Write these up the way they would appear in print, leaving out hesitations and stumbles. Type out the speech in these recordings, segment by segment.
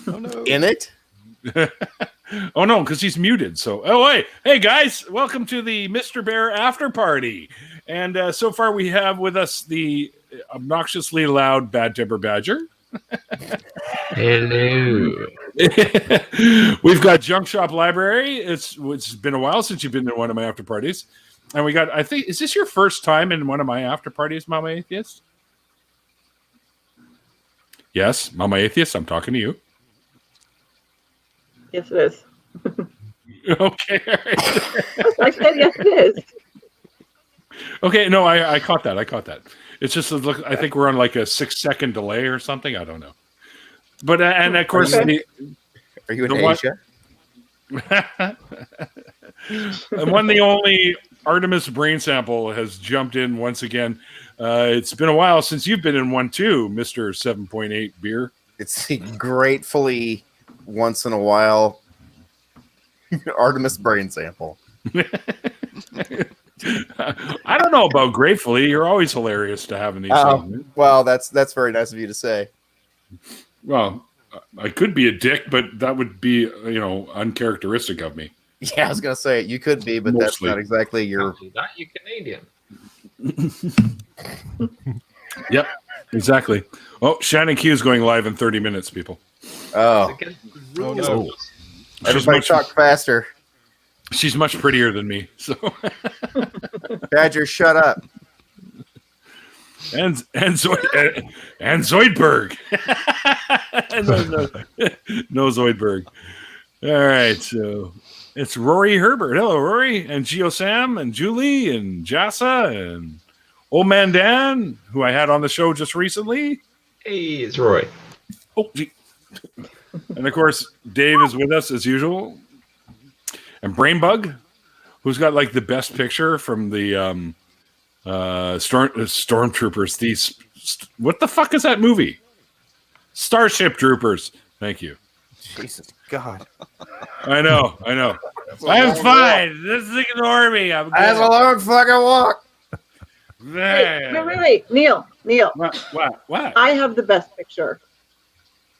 Oh no! In it? Oh no, because he's muted. So, hey guys, welcome to the Mr. Bear after party. And so far, we have with us the obnoxiously loud Bad Temper Badger. Hello. We've got Junk Shop Library. It's been a while since you've been in one of my after parties. And we got, I think, is this your first time in one of my after parties, Mama Atheist? Yes, Mama Atheist, I'm talking to you. Yes, it is. Okay. I said yes, it is. Okay, no, I caught that. It's just, I think we're on like a 6-second delay or something. I don't know. But, and of course, Okay. Are you in Asia? And the only Artemis brain sample has jumped in once again. It's been a while since you've been in one too, Mr. 7.8 Beer. It's gratefully once in a while Artemis brain sample. I don't know about gratefully. You're always hilarious to have in these segments. Well, that's very nice of you to say. Well, I could be a dick, but that would be, uncharacteristic of me. Yeah, I was gonna say you could be, but that's Mostly. not exactly your. That you Canadian. Yep, exactly. Oh, Shannon Q is going live in 30 minutes, people. Oh, Oh no. everybody talk faster. She's much prettier than me. So Badger, shut up. and Zoidberg. no Zoidberg. All right, so it's Rory Herbert. Hello, Rory, and Geo Sam, and Julie, and Jassa, and Old Man Dan, who I had on the show just recently. Hey, it's Roy. Oh, gee. And of course, Dave is with us as usual, and Brainbug, who's got like the best picture from the Stormtroopers. What the fuck is that movie? Starship Troopers. Thank you. Jesus God. I know. I'm fine. Just ignore me. I'm good. That's a long fucking walk. Wait, Neil. What? I have the best picture.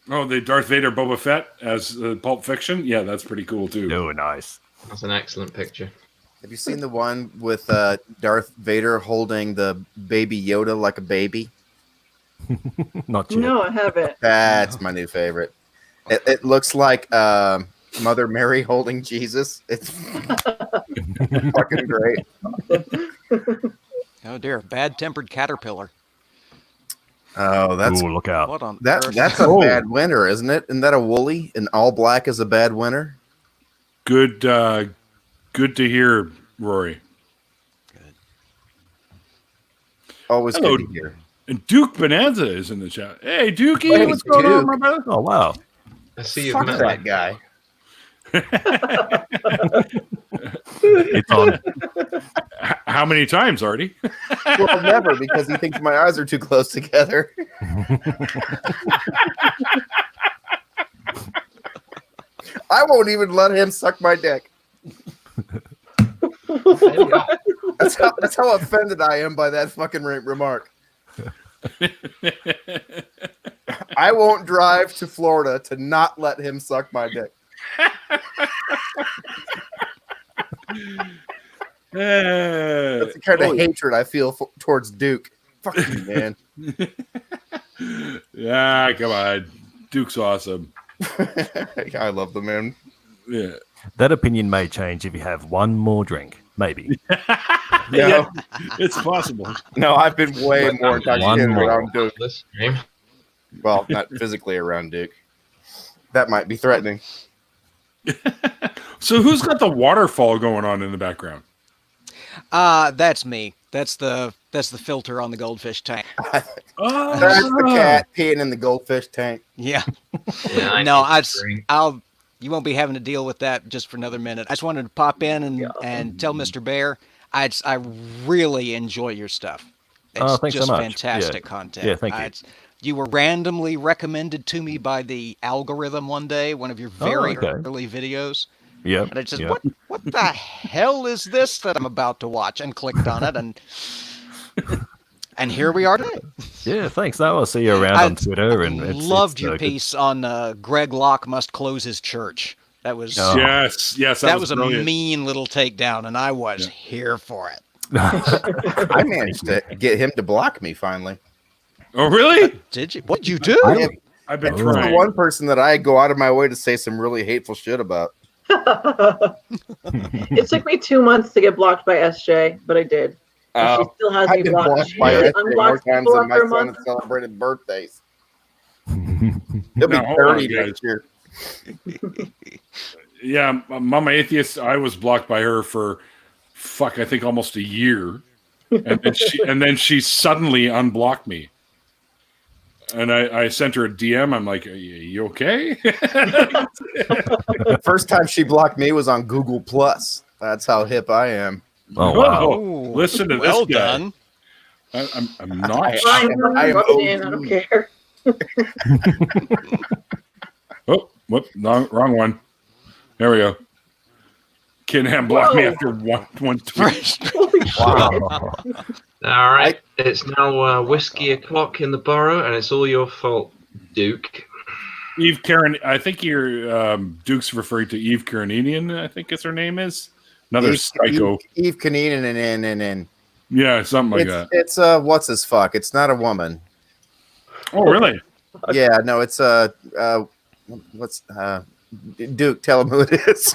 Oh, the Darth Vader Boba Fett as Pulp Fiction? Yeah, that's pretty cool too. Oh, nice. That's an excellent picture. Have you seen the one with Darth Vader holding the baby Yoda like a baby? Not yet. No, I haven't. That's my new favorite. It looks like Mother Mary holding Jesus. It's fucking great. Oh dear, bad-tempered caterpillar. Oh, that's Ooh, look out. What on that's earth? a bad winner, isn't it? Isn't that a woolly? And all black is a bad winner. Good to hear, Rory. Always Hello. good to hear. And Duke Bonanza is in the chat. Hey, Dukey, Hey, what's going on, Duke. my brother? Oh, wow. I see you've Fuck met that guy. It's on. How many times, Artie? Well, never, because he thinks my eyes are too close together. I won't even let him suck my dick. That's how offended I am by that fucking remark. I won't drive to Florida to not let him suck my dick. That's the kind of hatred I feel towards Duke. Fuck you, man. Yeah, come on. Duke's awesome. I love the man. Yeah. That opinion may change if you have one more drink. Maybe. No, Yeah, it's possible. no, I've been way more intoxicated more. around Duke. this stream. Well, not physically around Duke. That might be threatening. So who's got the waterfall going on in the background? That's me. That's the filter on the goldfish tank. Oh, That's the cat peeing in the goldfish tank. Yeah. Yeah, No, need to drink. you won't be having to deal with that just for another minute. I just wanted to pop in and tell Mr. Bear I really enjoy your stuff. It's Oh, thanks so just much. fantastic Yeah. content. Yeah, thank you. You were randomly recommended to me by the algorithm one day, one of your very okay. early videos. Yep. And I just, yep. what the hell is this that I'm about to watch? And clicked on it, and And here we are today. Yeah, thanks. I'll see you around on Twitter. And Loved your good. piece on Greg Locke must close his church. That was Oh. Yes, that was a brilliant. mean little takedown, and I was here for it. I managed to get him to block me finally. Oh, really? Did you? What'd you do? I've been He's the trying. one person that I go out of my way to say some really hateful shit about. It took me 2 months to get blocked by SJ, but I did. And she still has I've me been blocked. blocked She by usually SJ more unblocks times people than my after a son month. has celebrated birthdays. He'll be Now, hold 30 on, next year. Yeah, Mama Atheist, I was blocked by her for, I think almost a year. And then she suddenly unblocked me. And I sent her a DM. I'm like, you okay? The first time she blocked me was on Google Plus. That's how hip I am. Oh, wow. Ooh, listen to well this guy. done. I'm not. Fine, I am I'm in, I don't care. Oh, whoop, wrong one. There we go. Kinham blocked me Whoa. after one tweet. Holy shit. Wow. All right, it's now whiskey o'clock in the borough, and it's all your fault, Duke. Eve Karen, I think your Duke's referring to Eve Kareninian, I think is her name is. Another psycho. Eve Kaninen and Yeah, something like that. It's what's his fuck? It's not a woman. Oh, really? Yeah, no, it's what's Duke, tell him who it is.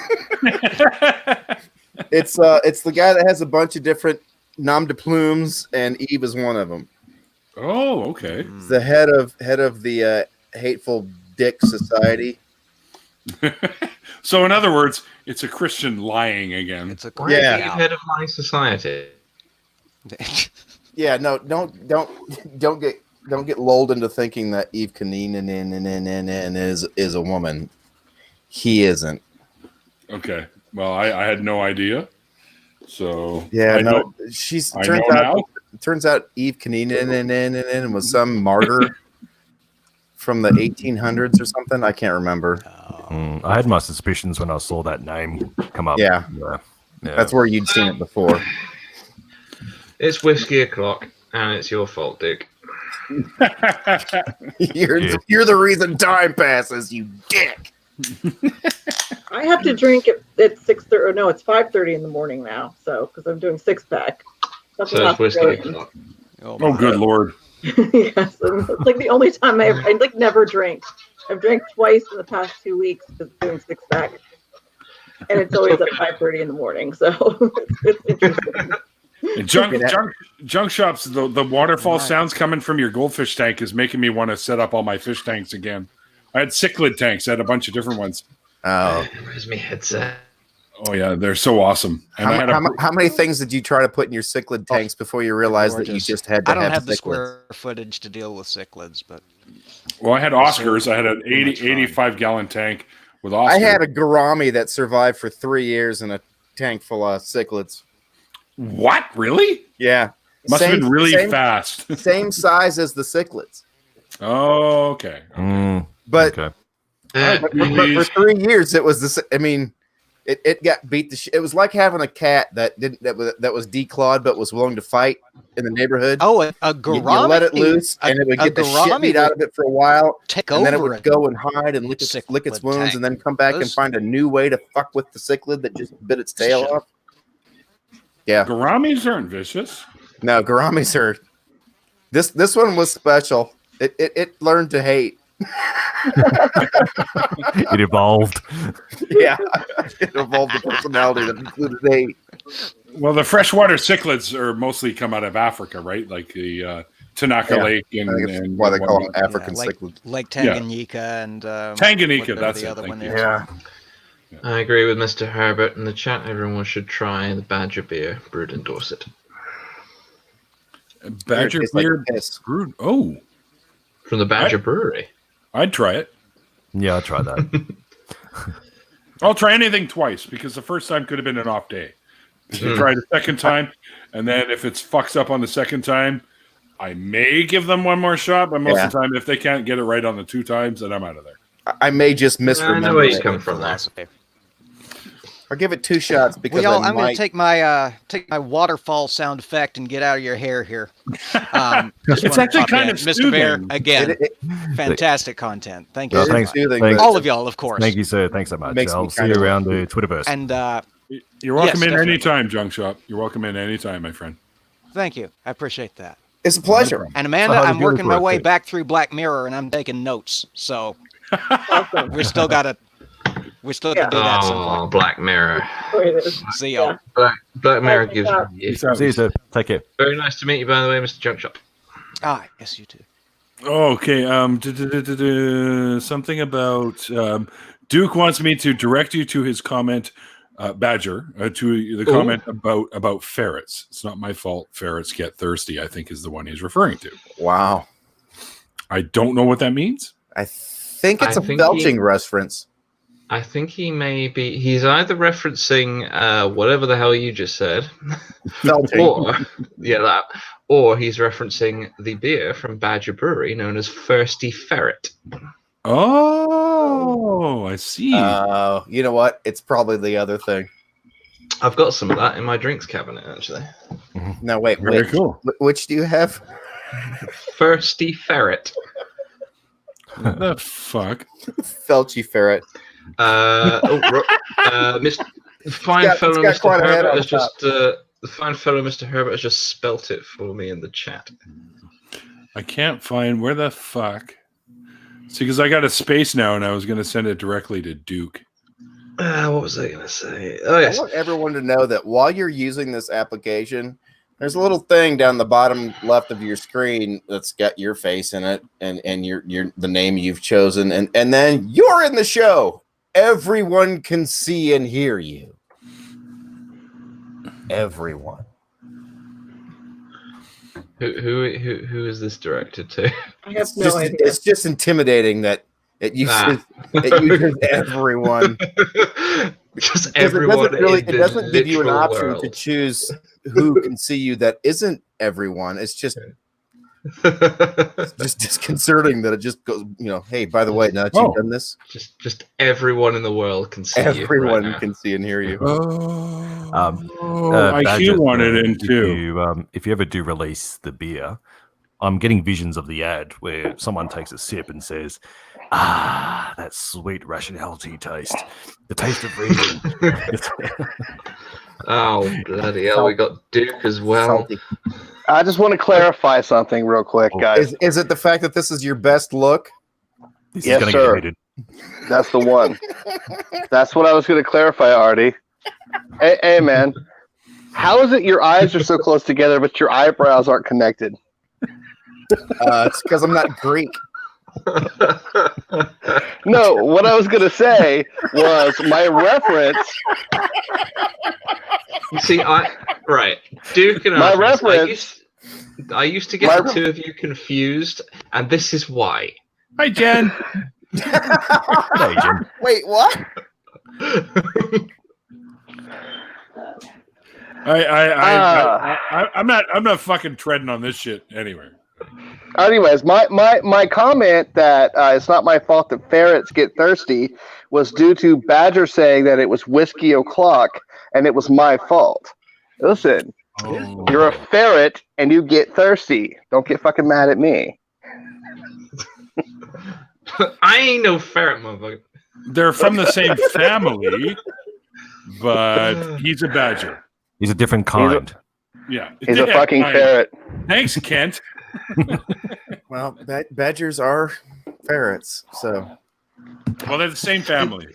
It's the guy that has a bunch of different nom de plumes, and Eve is one of them. Oh, okay. He's the head of the Hateful Dick Society. So, in other words, it's a Christian lying again. It's a Why Yeah. are you head of my society? Yeah, no, don't get lulled into thinking that Eve Kaninen is a woman. He isn't. Okay. Well, I had no idea. So Yeah, I no, know, she's I turns know out now. turns out Eve Kaninen was some martyr from the 1800s or something. I can't remember. I had my suspicions when I saw that name come up. Yeah. Yeah. That's where you'd seen it before. It's whiskey o'clock, and it's your fault, Duke. You're the reason time passes, you dick. I have to drink at 6:30. Or no, it's 5:30 in the morning now. So because I'm doing 6-pack. So it's whiskey o'clock. Oh, good Lord. Yes, and it's like the only time I like never drink. I've drank twice in the past 2 weeks because doing 6-pack, and it's always at 5:30 in the morning. So it's interesting. And junk shops, the waterfall sounds coming from your goldfish tank is making me want to set up all my fish tanks again. I had cichlid tanks. I had a bunch of different ones. Oh, Where's my headset? Oh, yeah. They're so awesome. And how many things did you try to put in your cichlid tanks before you realized that you gorgeous. just had to I don't have the cichlids? square footage to deal with cichlids, but Well, I had Oscars. I had an Too much fun. 85-gallon tank with Oscars. I had a gourami that survived for 3 years in a tank full of cichlids. What? Really? Yeah, Must have been really fast. Same size as the cichlids, Oh, okay. but Okay. but for 3 years it was this. I mean, it got beat the shit. It was like having a cat that was declawed but was willing to fight in the neighborhood. oh, a You gourami. let it loose, and it would get the shit beat out of it for a while, Take and then it over would go and hide and lick its cichlid wounds, tank. and then come back and Those- find a new way to fuck with the cichlid that just bit its tail off. Yeah, Gouramis aren't vicious. no, gouramis are. This one was special. It learned to hate. It evolved. Yeah, it evolved a personality that included hate. Well, the freshwater cichlids are mostly come out of Africa, right? Like the Tanaka Yeah. Lake I think it's and why they call them Yeah, African like, cichlid. Lake Tanganyika and Tanganyika, whatever that's the it, other thank one you. is. Yeah, I agree with Mr. Herbert. In the chat, everyone should try the Badger beer brewed in Dorset. Badger It tastes like beer piss. brewed. Oh, From the Badger Brewery. I'd try it. Yeah, I'll try that. I'll try anything twice because the first time could have been an off day. If you try the second time, and then if it fucks up on the second time, I may give them one more shot. But most of the time, if they can't get it right on the 2 times, then I'm out of there. I may just I know misremember where you it. come from there. Philosophy. Or give it 2 shots because Well, y'all, I'm going to take my waterfall sound effect and get out of your hair here. It's actually kind of Mr. Bear, soothing. again, fantastic content. Thank you. Well, so thanks. much. Soothing, Thanks. but All of y'all, of course. Thank you, sir. Thanks so much. Makes me I'll see kinda you around the Twitterverse. And You're welcome Yes, in definitely. anytime, Junk Shop. You're welcome in anytime, my friend. thank you. I appreciate that. It's a pleasure. And Amanda, how I'm did yours working my work, way too? back through Black Mirror, and I'm taking notes. So Awesome. we still got to do that. at some Oh, point. Black Mirror. There it is. See y'all. Black Mirror Bye, gives Junk me. Peace out. See you, sir. Take care. Very nice to meet you, by the way, Mr. Junk Shop. Ah, yes, you too. Okay. Something about Duke wants me to direct you to his comment, Badger, to the comment about ferrets. It's not my fault. Ferrets get thirsty, I think, is the one he's referring to. Wow. I don't know what that means. I think it's I a think belching reference. I think he's either referencing whatever the hell you just said, Belching. or he's referencing the beer from Badger Brewery known as Thirsty Ferret. Oh, I see. You know what? It's probably the other thing. I've got some of that in my drinks cabinet, actually. No, wait. Very cool. Which do you have? Thirsty Ferret. What the fuck? Felchy ferret. Mr. Fine got fellow quite Mr. a head Herbert on has top. just the fine fellow Mr. Herbert has just spelt it for me in the chat. I can't find where the fuck. See, because I got a space now, and I was going to send it directly to Duke. What was I going to say? Oh yes. I want everyone to know that while you're using this application, there's a little thing down the bottom left of your screen that's got your face in it and your the name you've chosen, and then you're in the show. Everyone can see and hear you. Everyone. Who is this directed to? I have no idea. It's just intimidating that it uses everyone. Just 'Cause everyone. it doesn't give you an literal option to world. choose who can see you that isn't everyone. It's just disconcerting that it just goes, hey, by the way, now that you've done this, just everyone in the world can see everyone you right can see and hear you. IQ Badger, wanted in too. If you ever do release the beer, I'm getting visions of the ad where someone takes a sip and says, that sweet rationality taste. The taste of reason. Oh, bloody hell, we got Duke as well. Salty. I just want to clarify something real quick, guys. Is it the fact that this is your best look? This Yes, is going to sir. get heated. That's the one. That's what I was going to clarify, Artie. Hey, man. How is it your eyes are so close together, but your eyebrows aren't connected? It's because I'm not Greek. No, what I was going to say was my reference. You see, Duke and My I, reference. I used to get the two of you confused, and this is why. Hi, Jen. Hey, Jim. Wait, what? I'm not fucking treading on this shit anywhere. Anyways, my comment that it's not my fault that ferrets get thirsty was due to Badger saying that it was whiskey o'clock and it was my fault. Listen, you're a ferret and you get thirsty. Don't get fucking mad at me. I ain't no ferret, motherfucker. They're from the same family, but he's a badger. He's a different kind. Yeah. He's a Yeah, fucking fine. ferret. Thanks, Kent. Well, badgers are ferrets, so Well, they're the same family.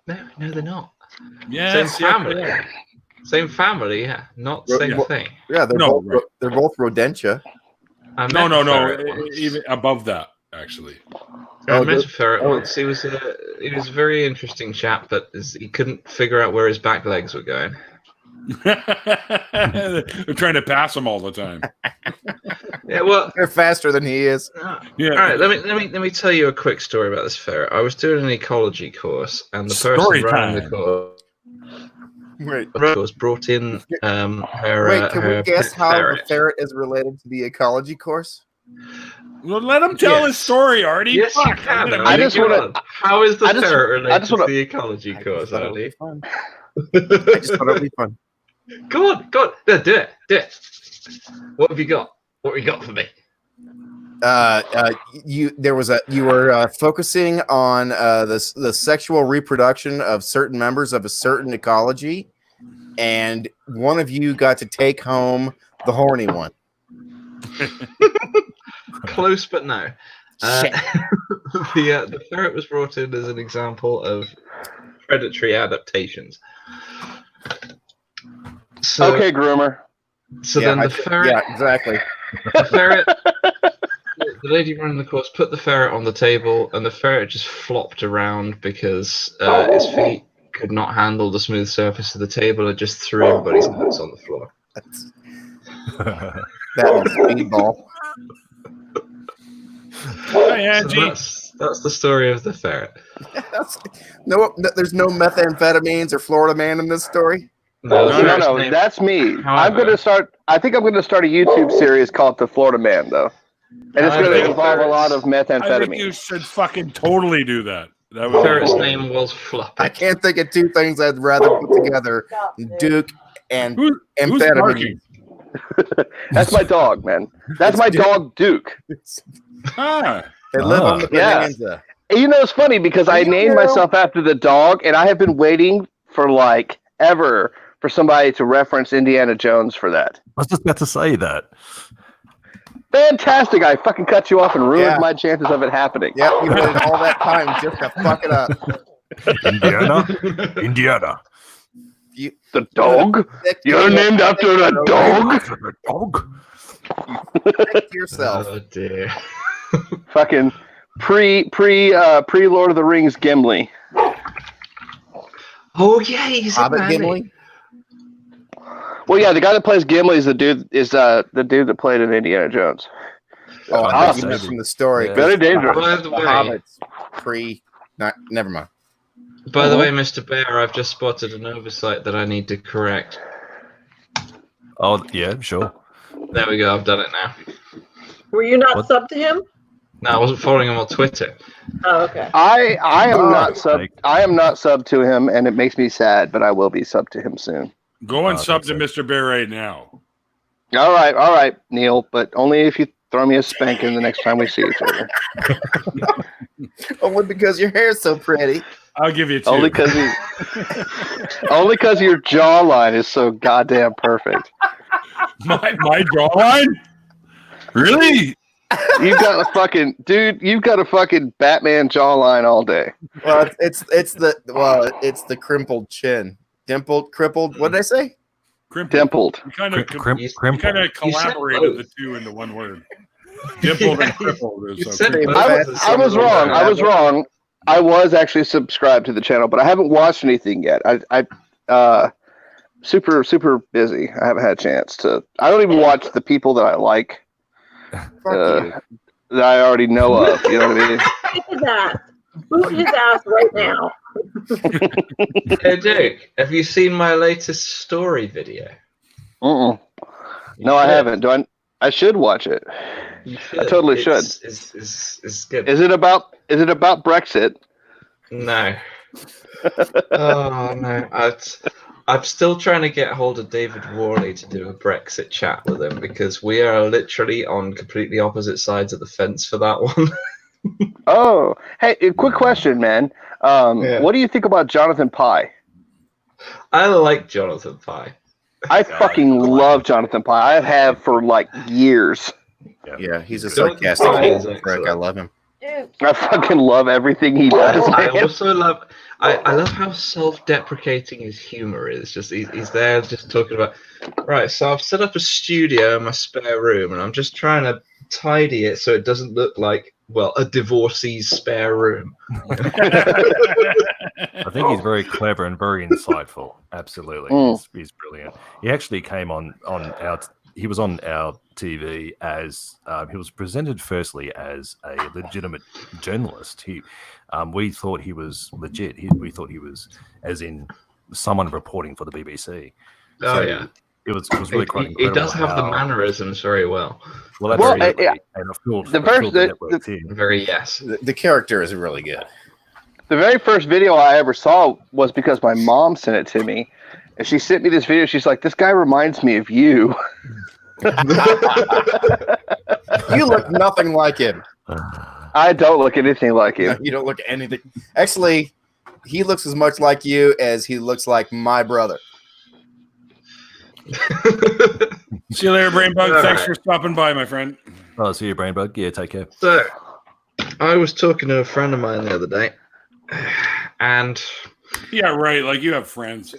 No, they're not. Yes, Same family. Same family, yeah. Not same thing. yeah, they're No, both rodentia. I No, met a no. ferret once. Even above that, actually. I Oh, met good. a ferret once. He was a very interesting chap, but he couldn't figure out where his back legs were going. They're trying to pass him all the time. Yeah, well, They're faster than he is. Yeah. all right. Let me tell you a quick story about this ferret. I was doing an ecology course, and the person Story running time. the course Wait, brought in her. wait, can her we guess pet how ferret. the ferret is related to the ecology course? Well, let him tell his Yes. story, Artie. Yes, you Fuck, can. I'm I just Come wanna- on. How is the I just- ferret I related just to wanna- the ecology course, Andy? I just thought it'd be fun. Go on. No, do it. What have you got? What have you got for me? You were focusing on the sexual reproduction of certain members of a certain ecology, and one of you got to take home the horny one. Close, but no. The ferret was brought in as an example of predatory adaptations. So, Okay, groomer. So then the ferret. Yeah, exactly. The ferret. The lady running the course put the ferret on the table, and the ferret just flopped around because its feet could not handle the smooth surface of the table, and just threw everybody's nuts on the floor. That was speedball. Hey, Angie. So that's the story of the ferret. There's no methamphetamines or Florida man in this story. No, No, that's me. I think I'm gonna start a YouTube series called The Florida Man, though. And it's going to involve a lot of I think you methamphetamine. should fucking totally do that. That The was ferret's name was Fluffy. I can't think of two things I'd rather put together: Duke and Who's amphetamine. barking? That's my dog, man. That's my dog, Duke. Ah, They live on the Yeah. bonanza. And you know, it's funny because I named myself after the dog, and I have been waiting for like ever for somebody to reference Indiana Jones for that. I was just about to say that. Fantastic! I fucking cut you off and ruined Yeah. my chances of it happening. Yeah, you waited all that time just to fuck it up. Indiana. The dog? You're named after a dog? The dog. Protect yourself. Oh dear. Fucking pre Lord of the Rings Gimli. Oh yeah, he's Hobbit a Manny. Gimli. Well, yeah, the guy that plays Gimli is the dude that played in Indiana Jones. Oh, I thought you meant Awesome. from the story. Yeah. Very dangerous. By the way, Hobbits never mind. by the way, Mr. Bear, I've just spotted an oversight that I need to correct. Oh, yeah, sure. There we go. I've done it now. Were you not What? sub to him? No, I wasn't following him on Twitter. Oh, okay. I am Oh, not sub. like- I am not sub to him, and it makes me sad. But I will be sub to him soon. go and Oh, sub to that's Mr. Bear right now. All right, Neil. But only if you throw me a spanking the next time we see each other. Only because your hair's so pretty. I'll give you two. Only because your jawline is so goddamn perfect. my jawline? Really? You've got a fucking Batman jawline all day. Well, it's the crimpled chin, dimpled, crippled. What did I say? Dimpled. You kind of Crimp, You- crimp. collaborated the both. two into one word. Dimpled and crippled. Or You something. said both I at the was same wrong. time. I was wrong. I was actually subscribed to the channel, but I haven't watched anything yet. I super busy. I haven't had a chance to. I don't even watch the people that I like. Fuck you. That I already know of. You know what I mean? Kick his ass. Boot his ass right now. Hey, Duke, have you seen my latest story video? Mm-mm. You No, I should. haven't. I should watch it. You should. I totally It's good. Is it about Brexit? No. Oh no. I'm still trying to get hold of David Worley to do a Brexit chat with him because we are literally on completely opposite sides of the fence for that one. Oh, hey, a quick question, man. Yeah. What do you think about Jonathan Pye? I like Jonathan Pye. I fucking love Jonathan Pye. I have for like years. Yeah, he's a Jonathan sarcastic Pye is prick. excellent. I love him. I fucking love everything he does, I man. also love. I love how self-deprecating his humor is. Just he's there, just talking about. Right, so I've set up a studio in my spare room, and I'm just trying to tidy it so it doesn't look like a divorcee's spare room. I think he's very clever and very insightful. Absolutely, he's brilliant. He actually came on our. He was on our TV as he was presented firstly as a legitimate journalist. We thought he was legit. We thought he was as in someone reporting for the BBC. Oh So yeah, it was really quite he incredible. does have the mannerisms very well. Well, Well, absolutely. yeah. And I filled The first- the networks in. Very yes. The character is really good. The very first video I ever saw was because my mom sent it to me. And she sent me this video. She's like, this guy reminds me of you. You look nothing like him. I don't look anything like him. You don't look anything. Actually, he looks as much like you as he looks like my brother. See you later, Brainbug. All Thanks right. for stopping by, my friend. Oh, see you, Brainbug. Yeah, take care. So, I was talking to a friend of mine the other day, and Yeah, right. Like you have friends.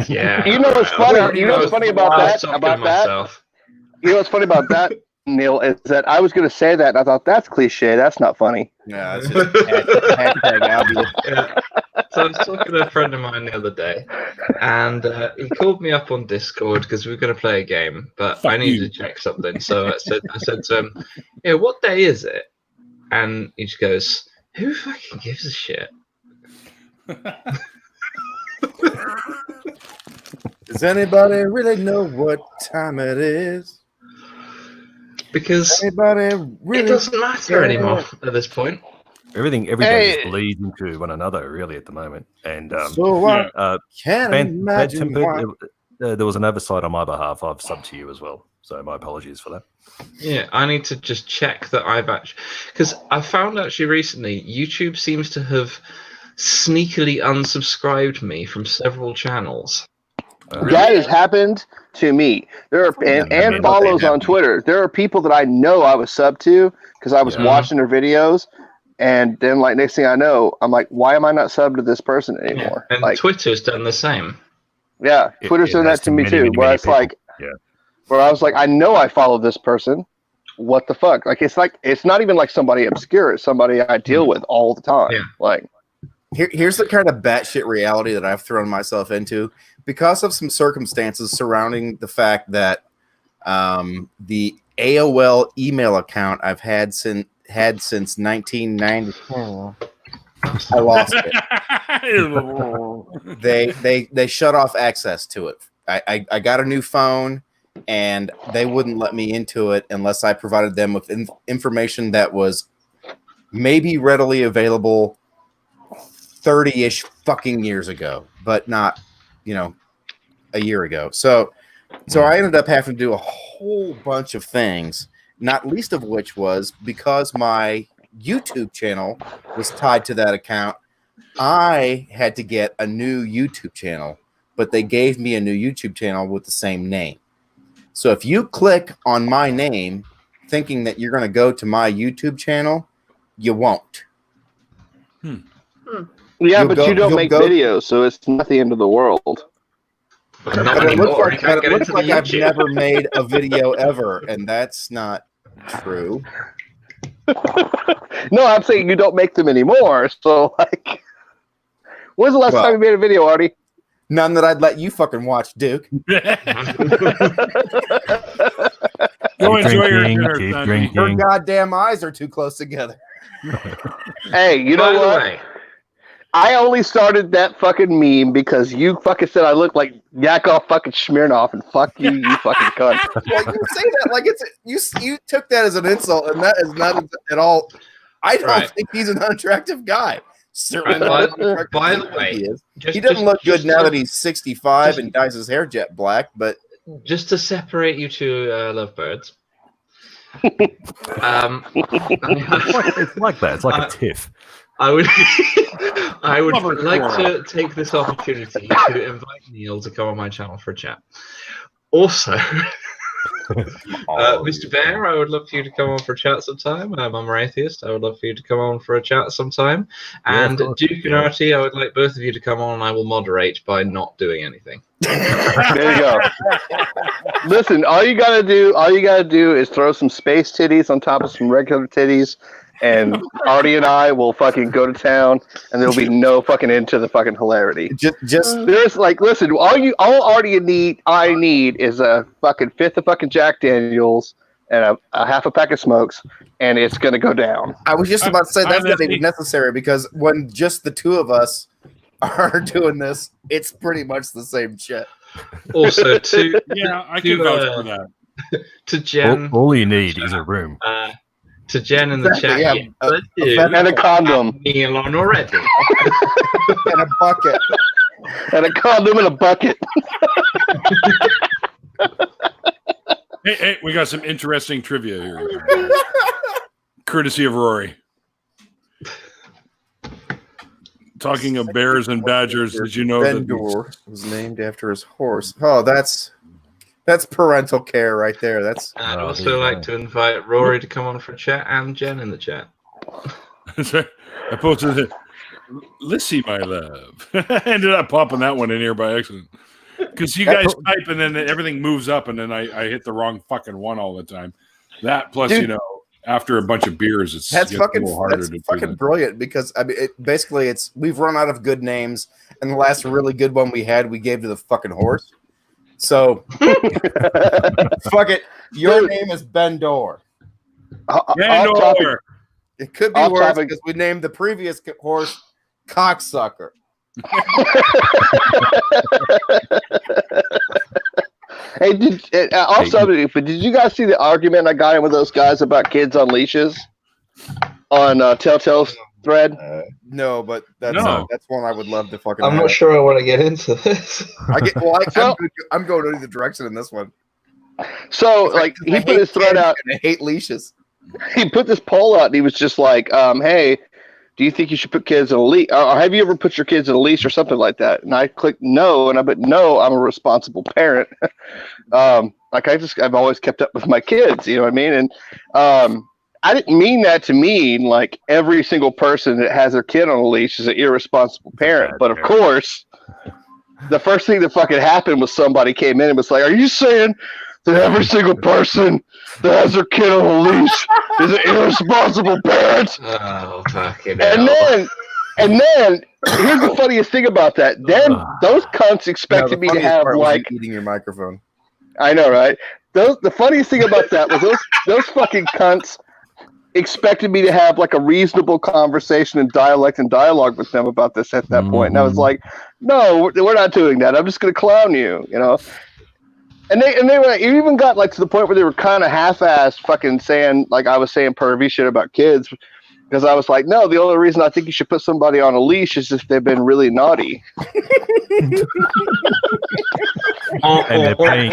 yeah, You know what's funny? You know what's funny about that? About that? myself. You know what's funny about that, Neil, is that I was going to say that, and I thought, that's cliche. That's not funny. Yeah, it's just hashtag obvious. Yeah. So I was talking to a friend of mine the other day, and he called me up on Discord because we were going to play a game, but Fuck I needed you. to check something. So I said to him, "Yeah, what day is it?" And he just goes, "Who fucking gives a shit?" Does anybody really know what time it is? Because Anybody it really? doesn't matter anymore at this point. Every day Hey. just bleeds into one another, really, at the moment. And So I can't Bad imagine why. Tempered, there was an oversight on my behalf. I've subbed to you as well. So my apologies for that. Yeah, I need to just check that I've actually, because I found actually recently YouTube seems to have sneakily unsubscribed me from several channels. That has happened to me. There are and Yeah, follows that on Twitter. There are people that I know I was subbed to because I was Yeah. watching their videos, and then like next thing I know, I'm like, why am I not subbed to this person anymore? And Like, Twitter's done the same. yeah, It- Twitter's it doing has that to me many, too. many, Where many it's like, people. Yeah. where I was like, I know I follow this person. What the fuck? Like it's not even like somebody obscure. It's somebody I deal with all the time. Yeah. Like, Here's the kind of batshit reality that I've thrown myself into because of some circumstances surrounding the fact that the AOL email account I've had since 1990. I lost it. They shut off access to it. I got a new phone, and they wouldn't let me into it unless I provided them with information that was maybe readily available 30-ish fucking years ago, but not, a year ago. So I ended up having to do a whole bunch of things, not least of which was because my YouTube channel was tied to that account. I had to get a new YouTube channel, but they gave me a new YouTube channel with the same name. So if you click on my name thinking that you're going to go to my YouTube channel, you won't. yeah, You'll but you don't you'll make go- videos, so it's not the end of the world. Not But it looks anymore. like, You can't get into the I've YouTube. never made a video ever, and that's not true. No, I'm saying you don't make them anymore. So like, when's the last Well- time you made a video, Artie? None that I'd let you fucking watch, Duke. Go enjoy your Drinking, dinner, keep son. Her drinking. goddamn eyes are too close together. Hey, you By know the what? way, I only started that fucking meme because you fucking said I look like Yakov fucking Smirnoff, and fuck you, you fucking cunt. Well, you say that like it's you took that as an insult, and that is not at all. I don't Right. think he's an unattractive guy. Certainly Right, not as attractive by as the you think way, he is. just, He doesn't just- look good just now to- that he's 65 just- and dyes his hair jet black, but just to separate you two lovebirds. It's like that. It's like a tiff. I would I would Lover like quarrel. to take this opportunity to invite Neil to come on my channel for a chat. Also, Mr. Bear, I would love for you to come on for a chat sometime. I'm Atheist. I would love for you to come on for a chat sometime. Yeah, of And course. Duke and Artie, I would like both of you to come on, and I will moderate by not doing anything. There you go. Listen, all you gotta do is throw some space titties on top of some regular titties, and Artie and I will fucking go to town, and there'll be no fucking end to the fucking hilarity. just There's like, listen, all Artie I need is a fucking fifth of fucking Jack Daniels and a half a pack of smokes, and it's gonna go down. I was just about to say that's not Honestly- even necessary because when just the two of us are doing this, it's pretty much the same shit. Also, to Yeah, I can To, vouch for that. to Jen, All you need is a room. To Jen in the Exactly, chat, yeah. let's do And a condom. meal on already. And a bucket. And a condom and a bucket. Hey, we got some interesting trivia here. Courtesy of Rory. Talking of bears and badgers, did you know that Bendor was named after his horse? Oh, that's parental care right there. That's I'd Oh, also there you like go. to invite Rory to come on for a chat and Jen in the chat. I posted it. Lissy, my love. I ended up popping that one in here by accident. Because you guys type and then everything moves up and then I hit the wrong fucking one all the time. That plus, Dude. after a bunch of beers, it's that's gets fucking a little harder that's to do fucking that. brilliant because I mean, basically we've run out of good names, and the last really good one we had we gave to the fucking horse. So fuck it, your name is Bendor. Bendor. It could be Off worse topic. because we named the previous horse Cocksucker. Hey, but did you guys see the argument I got in with those guys about kids on leashes on Telltale's thread? No, but that's No. that's one I would love to fucking. I'm have. not sure I want to get into this. I'm going to the direction in this one. So, like, he I put hate his thread kids out. and I hate leashes. He put this poll out, and he was just like, "Hey, do you think you should put kids in a leash? Or have you ever put your kids in a leash or something like that?" And I clicked no, and I put no. I'm a responsible parent. I've always kept up with my kids. You know what I mean? And I didn't mean that to mean like every single person that has their kid on a leash is an irresponsible parent. But of course, the first thing that fucking happened was somebody came in and was like, "Are you saying that every single person that has their kid on a leash is an irresponsible parent?" Oh, fucking And hell. then here's the funniest thing about that. Then those cunts expected me to have like eating your microphone. I know, right? The funniest thing about that was those fucking cunts expected me to have like a reasonable conversation and dialogue with them about this at that point. And I was like, no, we're not doing that. I'm just gonna clown you, you know. And they were it even got like to the point where they were kind of half-assed fucking saying like I was saying pervy shit about kids because I was like, no, the only reason I think you should put somebody on a leash is if they've been really naughty. And they're paying.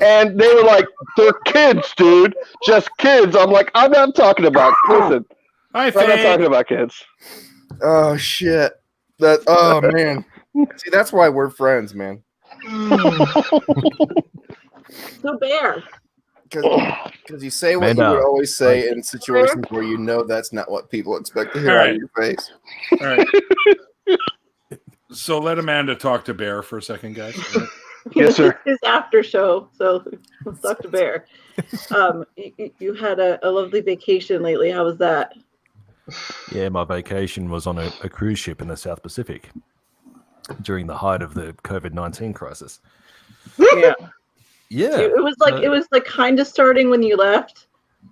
And they were like, they're kids, dude, just kids. I'm like, I'm not talking about. Listen, Hi, I'm not Faye. talking about kids. Oh shit! Oh man. See, that's why we're friends, man. So Bear, Because you say what Amanda. you would always say in situations where you know that's not what people expect to hear out of your face. All right. So let Amanda talk to Bear for a second, guys. All right. Yes, sir. His after show. So let's talk to Bear. You had a lovely vacation lately. How was that? Yeah, my vacation was on a cruise ship in the South Pacific during the height of the COVID-19 crisis. Yeah. Yeah, It was like kind of starting when you left,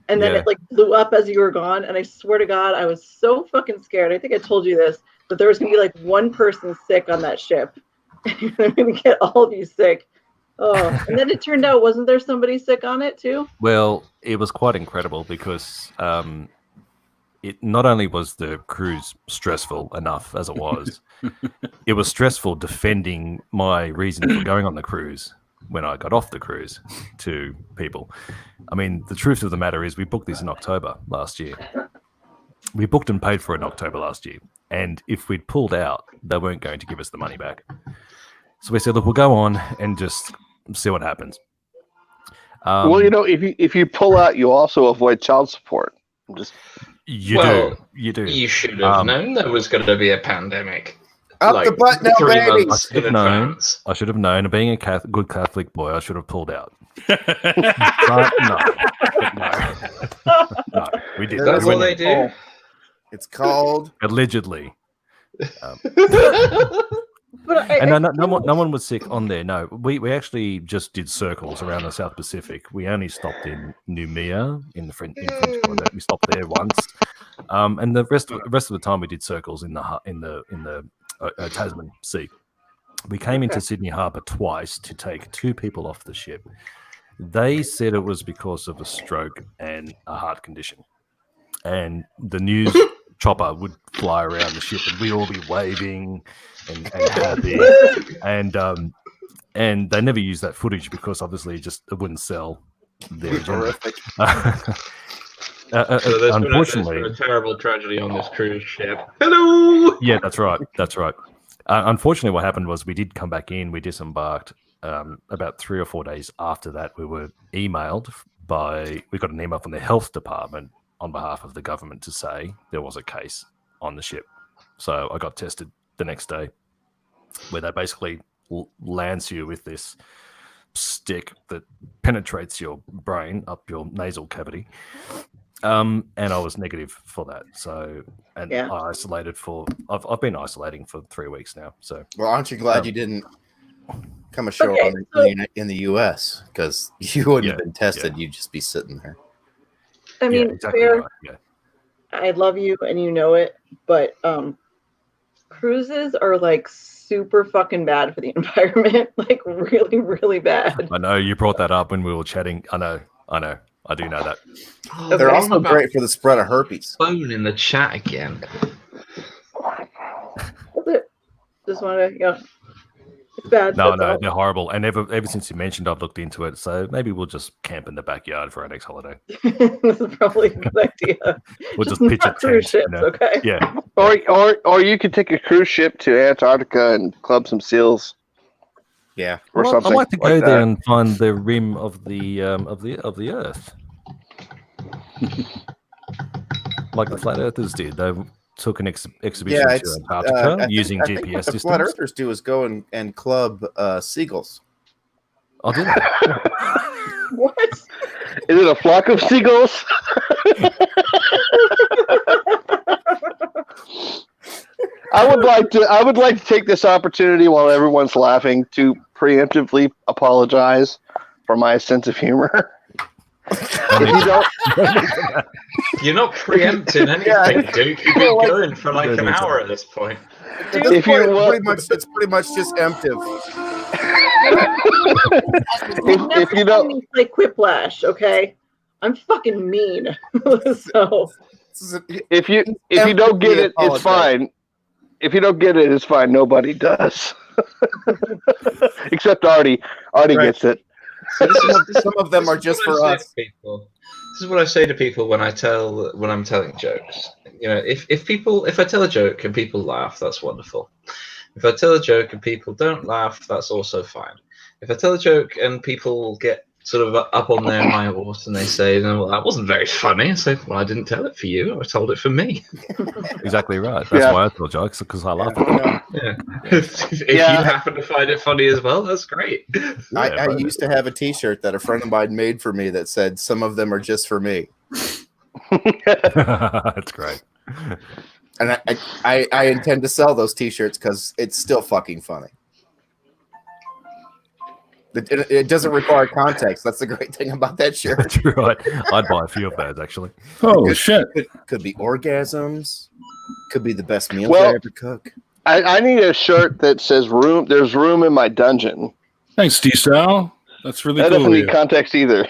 and then Yeah. it like blew up as you were gone. And I swear to God, I was so fucking scared. I think I told you this, but there was gonna be like one person sick on that ship. And I'm gonna get all of you sick. Oh, and then it turned out, wasn't there somebody sick on it too? Well, it was quite incredible because it not only was the cruise stressful enough as it was stressful defending my reason for going on the cruise when I got off the cruise to people. I mean, the truth of the matter is we booked this in October last year. We booked and paid for it in October last year. And if we'd pulled out, they weren't going to give us the money back. So we said, look, we'll go on and just see what happens. Well, you know, if you pull out, you also avoid child support. You do. You should have known there was going to be a pandemic. Up the butt now, 3 baby. months I should in have known. advance. I should have known. Being a good Catholic boy, I should have pulled out. But no, we did. That's We what went they do. It's called. allegedly. But And no one was sick on there. No, we actually just did circles around the South Pacific. We only stopped in Noumea in French Quarter. We stopped there once, and the rest of the time we did circles in the Tasman Sea. We came into Sydney Harbour twice to take 2 people off the ship. They said it was because of a stroke and a heart condition. And the news chopper would fly around the ship and we'd all be waving and happy. And they never used that footage because obviously it wouldn't sell their agenda. Unfortunately, a terrible tragedy on this cruise ship. Hello. Yeah, that's right. Unfortunately, what happened was we did come back in. We disembarked. About 3 or 4 days after that, we were emailed we got an email from the health department on behalf of the government to say there was a case on the ship. So I got tested the next day, where they basically lands you with this stick that penetrates your brain up your nasal cavity. And I was negative for that. So, I isolated I've been isolating for 3 weeks now. So, well, aren't you glad you didn't come ashore in the U.S. because you wouldn't have been tested. You'd just be sitting there. I mean, exactly Bear, right. Yeah. I love you and you know it, but cruises are like super fucking bad for the environment, like really, really bad. I know you brought that up when we were chatting. I know. I do know that. Oh, they're also great for the spread of herpes. Phone in the chat again. That's it. Just want to, it's bad. No, they're horrible. And ever since you mentioned, I've looked into it. So maybe we'll just camp in the backyard for our next holiday. This is probably a good idea. We'll just pitch a cruise tent. ships, okay? Yeah. Or you could take a cruise ship to Antarctica and club some seals. Yeah, or Well, something. I'd like to go like there that. and find the rim of the Earth, like the flat earthers did. They took an exhibition to Antarctica using I GPS think what the systems. flat earthers do is go and club seagulls. I'll do that. What? Is it a flock of seagulls? I would like to take this opportunity while everyone's laughing to preemptively apologize for my sense of humor. You're not preempting anything, Duke. You've been going for like an hour at this point. It's pretty much just emptive. if you don't like Quiplash, okay? I'm fucking mean. So if you don't get it, it's fine. If you don't get it, it's fine. Nobody does. Except Artie. Artie gets it. So some of them are just for us. This is what I say to people when I'm telling jokes. You know, if I tell a joke and people laugh, that's wonderful. If I tell a joke and people don't laugh, that's also fine. If I tell a joke and people get sort of up on their high horse and they say, "No, well, that wasn't very funny," I say, "Well, I didn't tell it for you. I told it for me." Exactly right. That's why I tell jokes, because I laugh at them. Yeah. If you happen to find it funny as well, that's great. I used to have a T-shirt that a friend of mine made for me that said, "Some of them are just for me." That's great. And I intend to sell those T-shirts because it's still fucking funny. It doesn't require context. That's the great thing about that shirt. That's right. I'd buy a few of those, actually. Oh, shit. Could be orgasms. Could be the best meals I ever cook. I need a shirt that says "room." There's room in my dungeon. Thanks, D-Style. That's really That cool. doesn't need context either.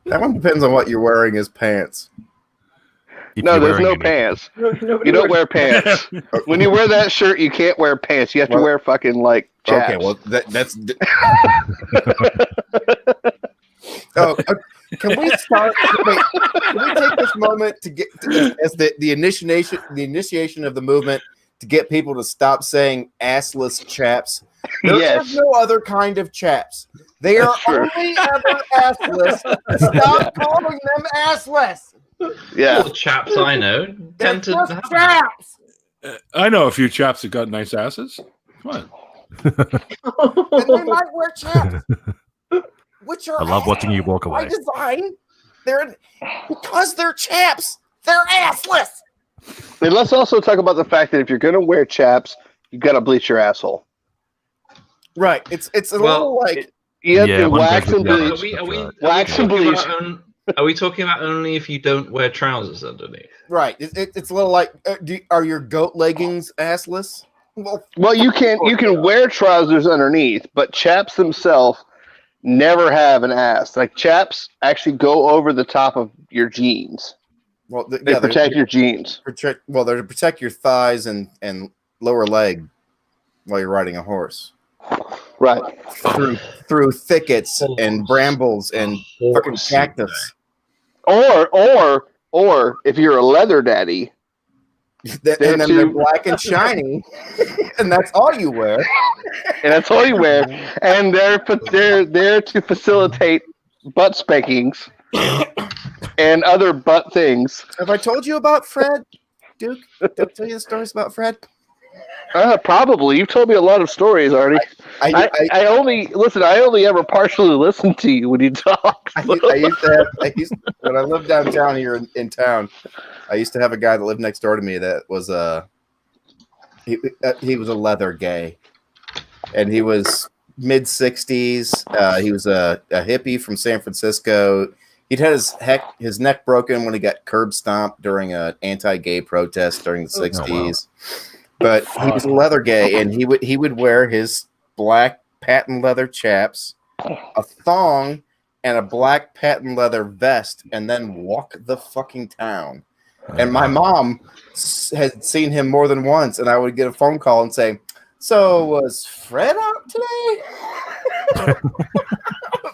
That one depends on what you're wearing as pants. No, there's no pants. You don't wear pants. When you wear that shirt, you can't wear pants. You have to wear fucking like chaps. Okay, well that's. Can we start? Can we take this moment to get as the initiation of the movement to get people to stop saying assless chaps? There's no other kind of chaps. They are only ever assless. Stop calling them assless. Yeah, all the chaps I know tend to have chaps. I know a few chaps that got nice asses. Come on. And they might wear chaps, which are I love watching you walk away. by design. Because they're chaps. They're assless. And let's also talk about the fact that if you're gonna wear chaps, you gotta bleach your asshole. Right. It's a little like you have to wax and bleach. Wax and bleach. Are we talking about only if you don't wear trousers underneath? right. It's a little like are your goat leggings assless? Well, you can wear trousers underneath, but chaps themselves never have an ass. Like chaps actually go over the top of your jeans. Well, They protect your jeans. they're to protect your thighs and lower leg while you're riding a horse. Right. Through thickets and brambles and fucking cactus. Or if you're a leather daddy, And then they're black and shiny, and that's all you wear. And that's all you wear. And they're there to facilitate butt spankings and other butt things. Have I told you about Fred, Duke? Did I tell you the stories about Fred? Probably. You've told me a lot of stories already. I only ever partially listen to you when you talk. When I lived downtown here in town, I used to have a guy that lived next door to me that was he was a leather gay, and he was mid-60s. He was a hippie from San Francisco. He'd had his neck broken when he got curb stomped during an anti-gay protest during the 60s. But he was a leather gay, and he would wear his black patent leather chaps, a thong, and a black patent leather vest, and then walk the fucking town. And my mom had seen him more than once, and I would get a phone call and say, "So was Fred out today?"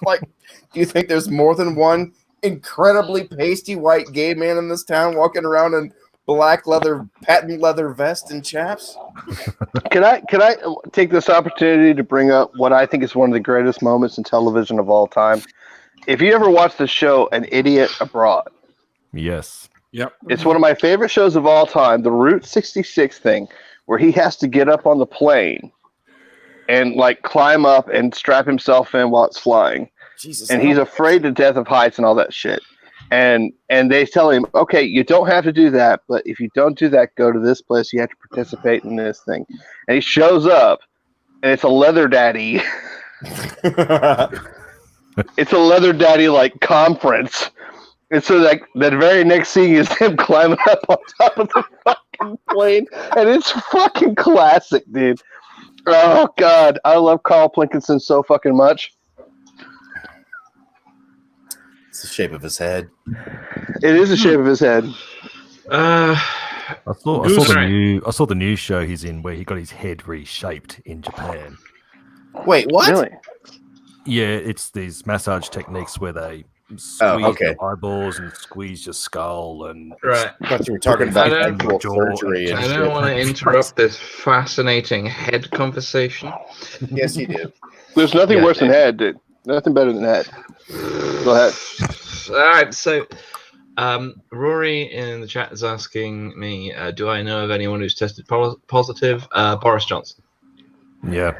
Like, do you think there's more than one incredibly pasty white gay man in this town walking around in black leather, patent leather vest and chaps? Can I take this opportunity to bring up what I think is one of the greatest moments in television of all time? If you ever watch the show An Idiot Abroad. Yes. Yep. It's one of my favorite shows of all time, the Route 66 thing, where he has to get up on the plane and like climb up and strap himself in while it's flying. Jesus. And he's afraid to death of heights and all that shit. And they tell him, okay, you don't have to do that, but if you don't do that, go to this place. You have to participate in this thing. And he shows up, and it's a leather daddy. It's a leather daddy like conference. And so that very next scene is him climbing up on top of the fucking plane, and it's fucking classic, dude. Oh God, I love Carl Plinkinson so fucking much. It's the shape of his head. It is the shape of his head. I saw the new show he's in where he got his head reshaped in Japan. Wait, what? Really? Yeah, it's these massage techniques where they squeeze your eyeballs and squeeze your skull and Right. I thought you were talking about actual surgery. I don't want to interrupt this fascinating head conversation. Yes, you do. There's nothing worse than head, dude. Nothing better than head. Go ahead. All right, so Rory in the chat is asking me, do I know of anyone who's tested positive? Boris Johnson. yeah.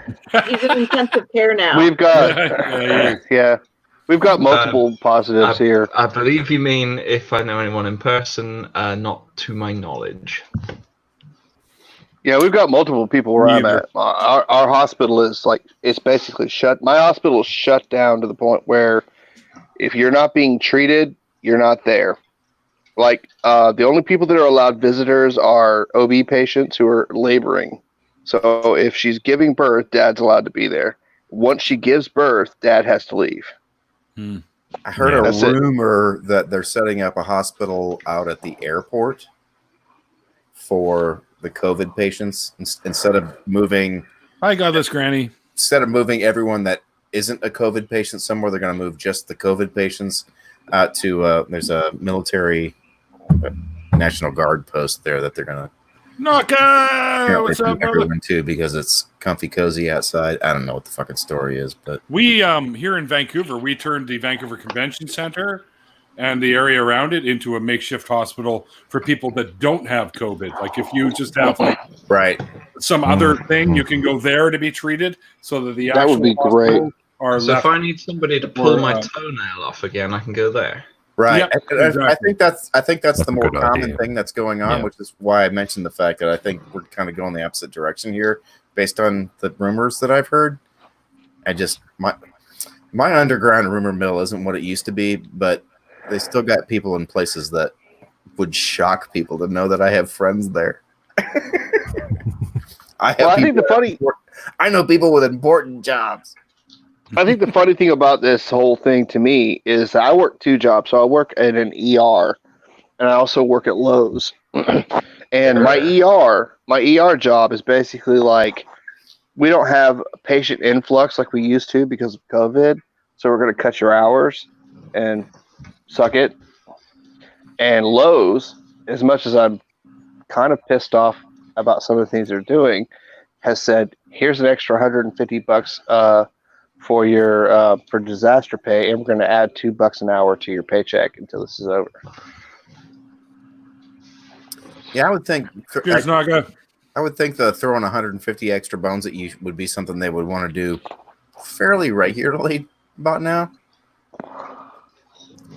He's in intensive care now. We've got we've got multiple positives here. I believe you mean if I know anyone in person, not to my knowledge. Yeah, we've got multiple people where I'm at. Our hospital is it's basically shut. My hospital is shut down to the point where if you're not being treated, you're not there. The only people that are allowed visitors are OB patients who are laboring. So if she's giving birth, Dad's allowed to be there. Once she gives birth, Dad has to leave. I heard a rumor that they're setting up a hospital out at the airport for the COVID patients instead of moving. I got this, Granny. Instead of moving everyone that isn't a COVID patient somewhere, they're going to move just the COVID patients out to. There's a military National Guard post there that they're going to. Naka! What's up, brother? Everyone too, because it's comfy cozy outside. I don't know what the fucking story is, but We here in Vancouver, we turned the Vancouver Convention Center and the area around it into a makeshift hospital for people that don't have COVID. Like if you just have right some other thing, you can go there to be treated. So that the That would be great. Are So left. if I need somebody to pull my toenail off again, I can go there. right. Yep, I think that's That's the a more good common idea. thing that's going on, Yeah. which is why I mentioned the fact that I think we're kind of going the opposite direction here, based on the rumors that I've heard. I just my underground rumor mill isn't what it used to be, but they still got people in places that would shock people to know that I have friends there. I know people with important jobs. I think the funny thing about this whole thing to me is that I work 2 jobs. So I work at an ER, and I also work at Lowe's. And my ER job is basically like, we don't have patient influx like we used to because of COVID. So we're going to cut your hours and suck it. And Lowe's, as much as I'm kind of pissed off about some of the things they're doing, has said, here's an extra $150 for your for disaster pay, and we're going to add $2 an hour to your paycheck until this is over. Yeah, I would think. Cheers, Naga. I would think the throwing 150 extra bones at you would be something they would want to do fairly regularly about now.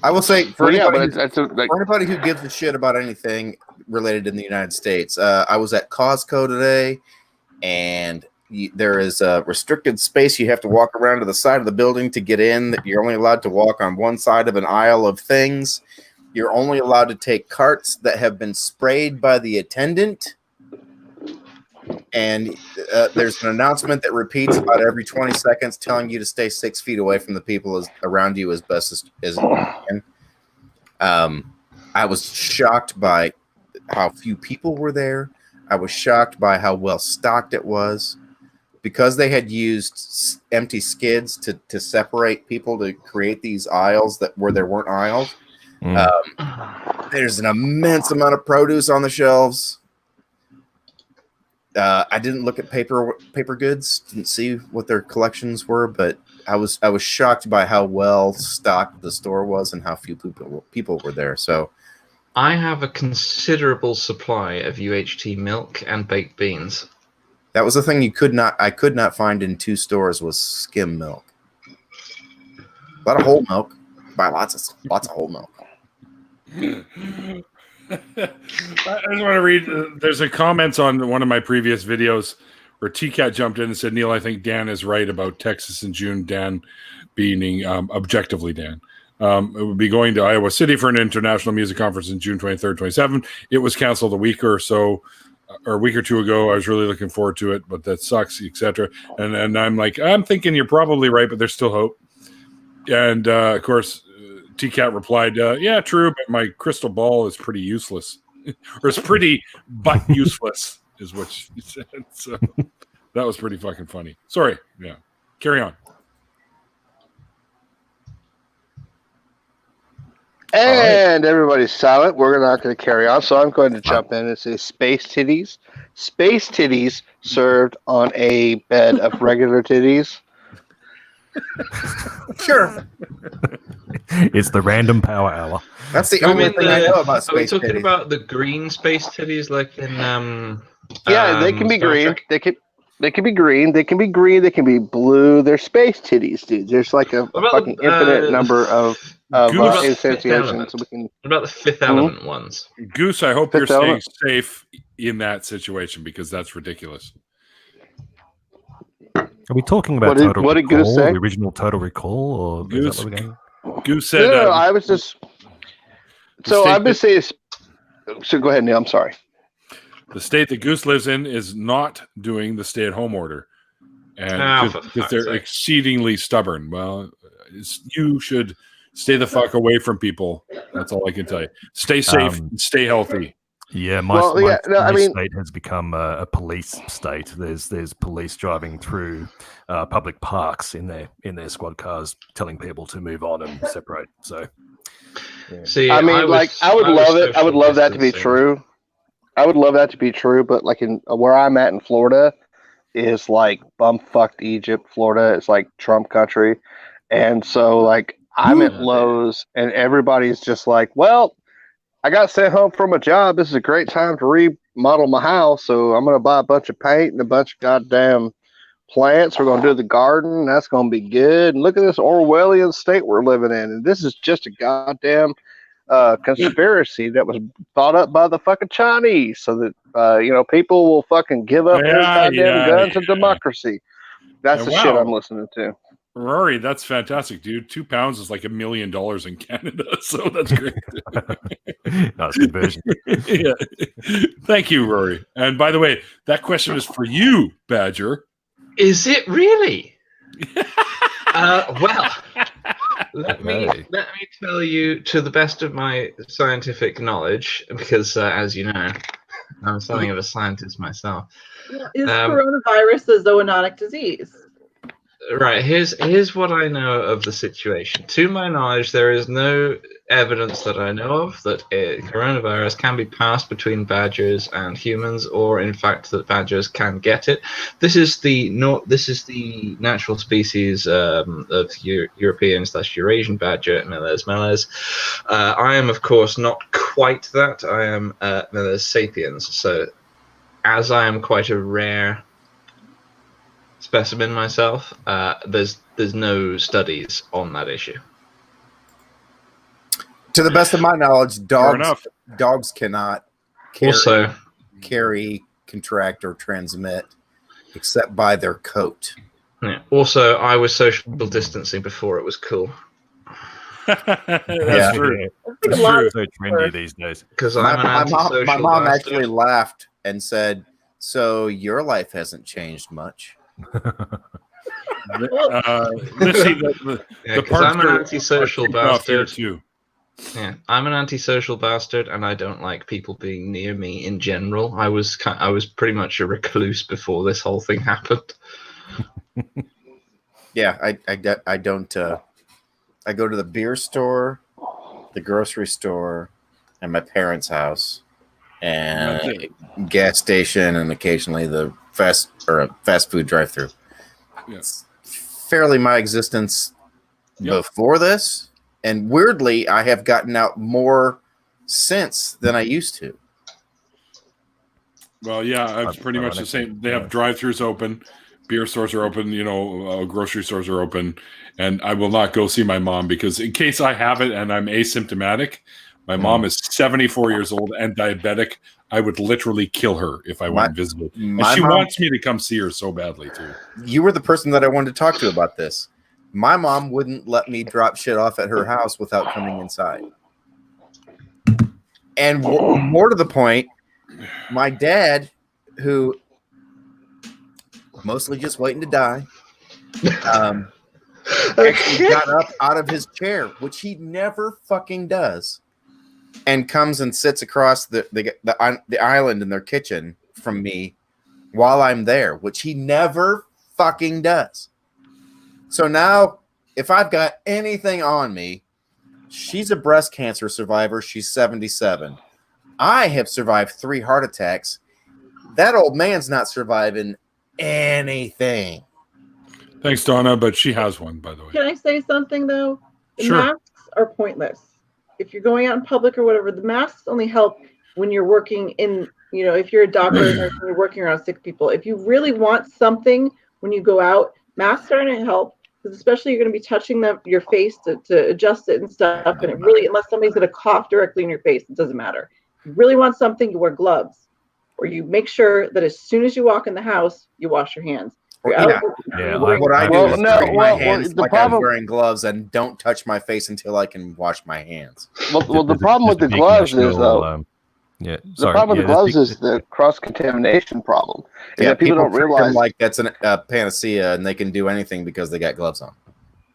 I will say for anybody who gives a shit about anything related in the United States, I was at Costco today, and there is a restricted space. You have to walk around to the side of the building to get in. You're only allowed to walk on one side of an aisle of things. You're only allowed to take carts that have been sprayed by the attendant. And there's an announcement that repeats about every 20 seconds telling you to stay 6 feet away from the people around you as best as you can. I was shocked by how few people were there. I was shocked by how well stocked it was. Because they had used empty skids to separate people to create these aisles where there weren't aisles. There's an immense amount of produce on the shelves. I didn't look at paper goods, didn't see what their collections were, but I was shocked by how well stocked the store was and how few people were there. So I have a considerable supply of UHT milk and baked beans. That was the thing I could not find in 2 stores was skim milk. A lot of whole milk. Buy lots of whole milk. I just want to read. There's a comment on one of my previous videos where TCAT jumped in and said, Neil, I think Dan is right about Texas in June. Dan being objectively Dan. It would be going to Iowa City for an international music conference in June 23rd, 27th. It was canceled a week or 2 ago. I was really looking forward to it, but that sucks, etc. And I'm like, I'm thinking you're probably right, but there's still hope. And of course, TCAT replied, yeah, true, but my crystal ball is pretty useless. Or it's pretty but useless, is what she said. So that was pretty fucking funny. Sorry. Yeah. Carry on. And everybody's silent. We're not going to carry on, so I'm going to jump in and say space titties. Space titties served on a bed of regular titties. Sure. It's the random power hour. That's the only thing I know about space titties. Are we talking about the green space titties like in Yeah, they can be green. They can be green. They can be green. They can be blue. They're space titties, dude. There's like a fucking infinite number of instantiations. So we can. What about the Fifth Element ones? Goose, I hope you're staying safe in that situation because that's ridiculous. Are we talking about what did Goose say? The original Total Recall, or Goose, is that what we're going? Goose said. No, I was just. So I've been saying. So go ahead, Neil. I'm sorry. The state that Goose lives in is not doing the stay-at-home order, and because they're exceedingly stubborn. Well, you should stay the fuck away from people. That's all I can tell you. Stay safe, stay healthy. Yeah, my state has become a police state. There's police driving through public parks in their squad cars, telling people to move on and separate. So, yeah. See, I would love it. I would love that to be true. I would love that to be true, but like in where I'm at in Florida is like bumfucked Egypt. Florida is like Trump country, and so like I'm at Lowe's, and everybody's just like, well. I got sent home from a job. This is a great time to remodel my house. So I'm going to buy a bunch of paint and a bunch of goddamn plants. We're going to do the garden. That's going to be good. And look at this Orwellian state we're living in. And this is just a goddamn conspiracy that was thought up by the fucking Chinese so that, people will fucking give up their goddamn guns and democracy. That's the shit I'm listening to. Rory, that's fantastic, dude. 2 pounds is like $1 million in Canada, so that's great. Nice conversion. Yeah. Thank you, Rory. And by the way, that question is for you, Badger. Is it really? Well, let me tell you, to the best of my scientific knowledge, because as you know, I'm something of a scientist myself. Is coronavirus a zoonotic disease? Right, here's what I know of the situation. To my knowledge, there is no evidence that I know of that coronavirus can be passed between badgers and humans, or in fact that badgers can get it. This is the natural species of European/Eurasian badger, Meles meles. I am, of course, not quite that. I am Meles sapiens. So, as I am quite a rare specimen myself, there's no studies on that issue. To the best of my knowledge, dogs cannot carry, contract, or transmit except by their coat. Yeah. Also, I was social distancing before it was cool. That's true. It's true. So trendy these days. Because my mom actually laughed and said, "So your life hasn't changed much." Let's see because I'm an antisocial bastard too. Yeah, I'm an antisocial bastard, and I don't like people being near me in general. I was pretty much a recluse before this whole thing happened. Yeah, I don't. I go to the beer store, the grocery store, and my parents' house, and gas station, and occasionally the fast food drive-through. It's fairly my existence before this, and weirdly, I have gotten out more since than I used to. Well, yeah, it's pretty much the same. They have drive-throughs open, beer stores are open, grocery stores are open, and I will not go see my mom because in case I have it and I'm asymptomatic, my mom is 74 years old and diabetic. I would literally kill her if I went visible. And she wants me to come see her so badly, too. You were the person that I wanted to talk to about this. My mom wouldn't let me drop shit off at her house without coming inside. And more to the point, my dad, who mostly just waiting to die, actually got up out of his chair, which he never fucking does, and comes and sits across the island in their kitchen from me while I'm there, which he never fucking does. So now, if I've got anything on me, she's a breast cancer survivor. She's 77. I have survived 3 heart attacks. That old man's not surviving anything. Thanks, Donna, but she has one, by the way. Can I say something, though? The Sure. masks are pointless. If you're going out in public or whatever, the masks only help when you're working in, if you're a doctor and you're working around sick people. If you really want something when you go out, masks are going to help, because especially you're going to be touching your face to adjust it and stuff. And it really, unless somebody's going to cough directly in your face, it doesn't matter. If you really want something, you wear gloves, or you make sure that as soon as you walk in the house, you wash your hands. What I do is bring my hands like I'm wearing gloves and don't touch my face until I can wash my hands. Well, the problem with the gloves is, though, the problem with the gloves is the cross-contamination problem. Yeah, people don't realize like that's a panacea and they can do anything because they got gloves on.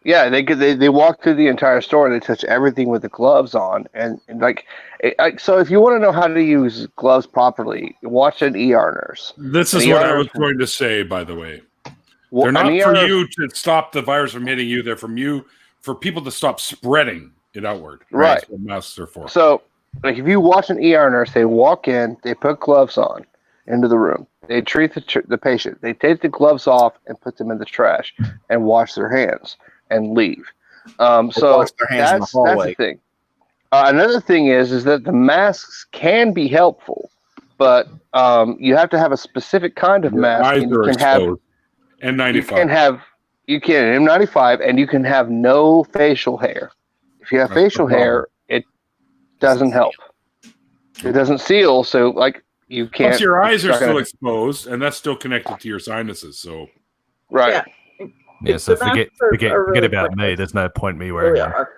Yeah, they walk through the entire store and they touch everything with the gloves on, and so if you want to know how to use gloves properly, watch an ER nurse. This is what I was going to say, by the way. They're not for you to stop the virus from hitting you. They're for people to stop spreading it outward. Right. That's what masks are for. So, if you watch an ER nurse, they walk in, they put gloves on into the room. They treat the patient. They take the gloves off and put them in the trash and wash their hands and leave. So that's the thing. Another thing is that the masks can be helpful, but you have to have a specific kind of mask. Eyes are exposed. N95. You can N95, and you can have no facial hair. If you have facial hair, it doesn't help. It doesn't seal, so you can't. Plus, your eyes are still exposed, and that's still connected to your sinuses. So, right. Yeah. Yeah, so The masks forget are really about me. pointless. There's no point me They wearing really one. are.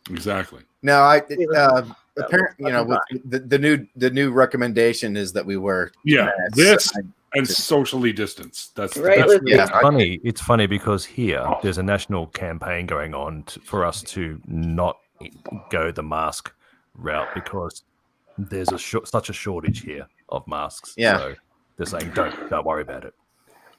Exactly. No, Let's apparently, with the new recommendation is that we wear Yeah, masks. this I- and socially distance. That's Right, that's let's- Yeah, It's funny. It's funny because here there's a national campaign going on for us to not go the mask route because there's such a shortage here of masks. Yeah. So they're saying don't worry about it.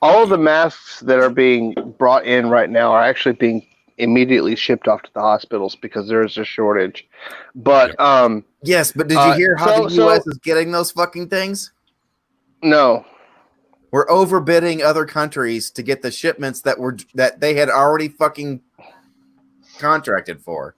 All of the masks that are being brought in right now are actually being immediately shipped off to the hospitals because there is a shortage. But yes, but did you hear how the so- U.S. is getting those fucking things? no. We're overbidding other countries to get the shipments that they had already fucking contracted for.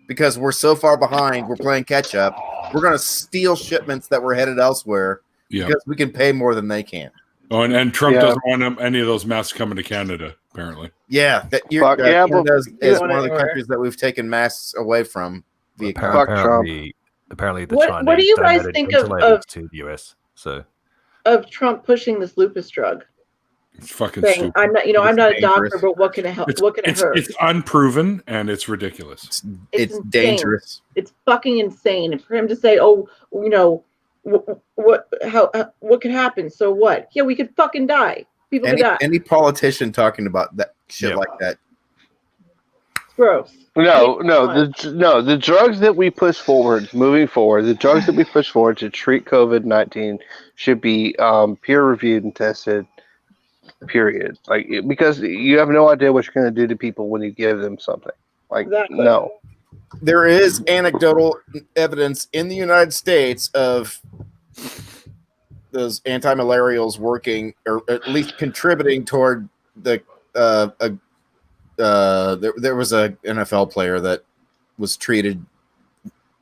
Because we're so far behind, we're playing catch up. We're gonna steal shipments that were headed elsewhere because we can pay more than they can. Oh, and Trump doesn't want any of those masks coming to Canada, apparently. Yeah, Canada is one of the countries that we've taken masks away from via Apparently, the Chinese what do you guys donated think of ventilators to the US. So of Trump pushing this lupus drug? It's fucking Saying, stupid. I'm not, I'm not a doctor, dangerous. but what can it help? What can it hurt? It's unproven and it's ridiculous. It's insane. dangerous. It's fucking insane. And for him to say, "Oh, what could happen? So what? Yeah, we could fucking die. People could die. Any politician talking about that shit like that. It's gross. The drugs that we push forward, moving forward, the drugs that we push forward to treat COVID-19 should be peer reviewed and tested. Period. Like, because you have no idea what you're going to do to people when you give them something. Like, Exactly. no. There is anecdotal evidence in the United States of those anti-malarials working, or at least contributing toward the. There was a NFL player that was treated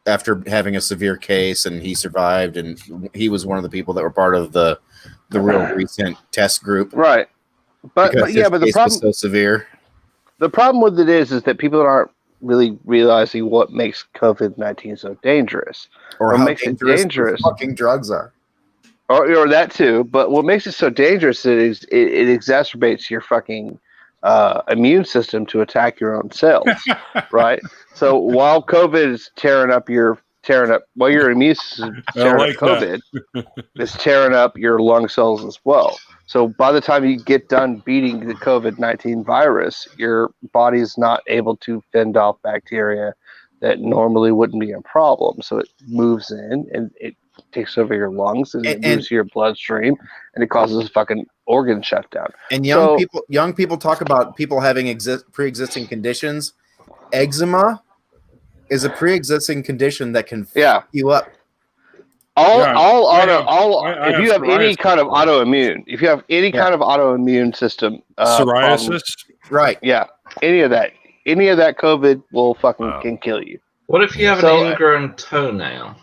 after having a severe case, and he survived, and he was one of the people that were part of the real recent test group. Right. But the problem was so severe. The problem with it is that people aren't really realizing what makes COVID-19 so dangerous, or what how makes dangerous it dangerous. fucking drugs are. Or that too. But what makes it so dangerous is it exacerbates your fucking immune system to attack your own cells, right? So while COVID is while your immune system is tearing up COVID, it's tearing up your lung cells as well. So by the time you get done beating the COVID-19 virus, your body's not able to fend off bacteria that normally wouldn't be a problem. So it moves in and it takes over your lungs and it moves to your bloodstream and it causes a fucking organ shutdown. And young people talk about people having pre-existing conditions. Eczema is a pre-existing condition that can fuck you up. If you have any kind of autoimmune, kind of autoimmune system, psoriasis, problem, right? Yeah, any of that COVID will can kill you. What if you have an ingrown toenail?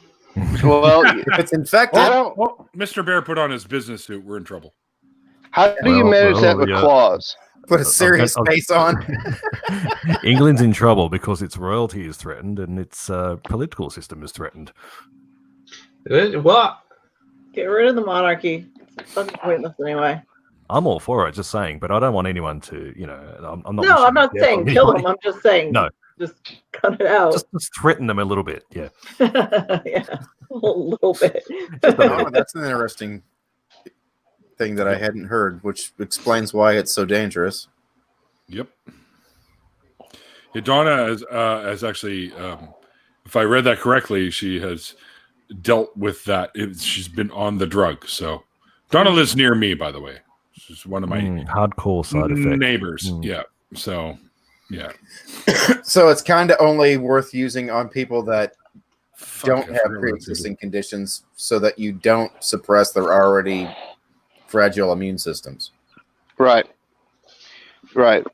Well, if it's infected, Mr. Bear put on his business suit. We're in trouble. How do you manage that with claws? Put a serious face on. England's in trouble because its royalty is threatened and its political system is threatened. What? Get rid of the monarchy. It's fucking pointless anyway. I'm all for it, just saying, but I don't want anyone to, I'm not. No, I'm not saying kill them. I'm just saying. No. Just cut it out. Just threaten them a little bit, yeah. Yeah, a little bit. That's an interesting thing that I hadn't heard, which explains why it's so dangerous. Yep. Yeah, Donna has actually, if I read that correctly, she has dealt with that. She's been on the drug. So Donna lives near me, by the way. She's one of my hardcore side effects. Neighbors. Yeah. So, yeah. So it's kind of only worth using on people that don't have pre-existing conditions, so that you don't suppress their already fragile immune systems. Right. I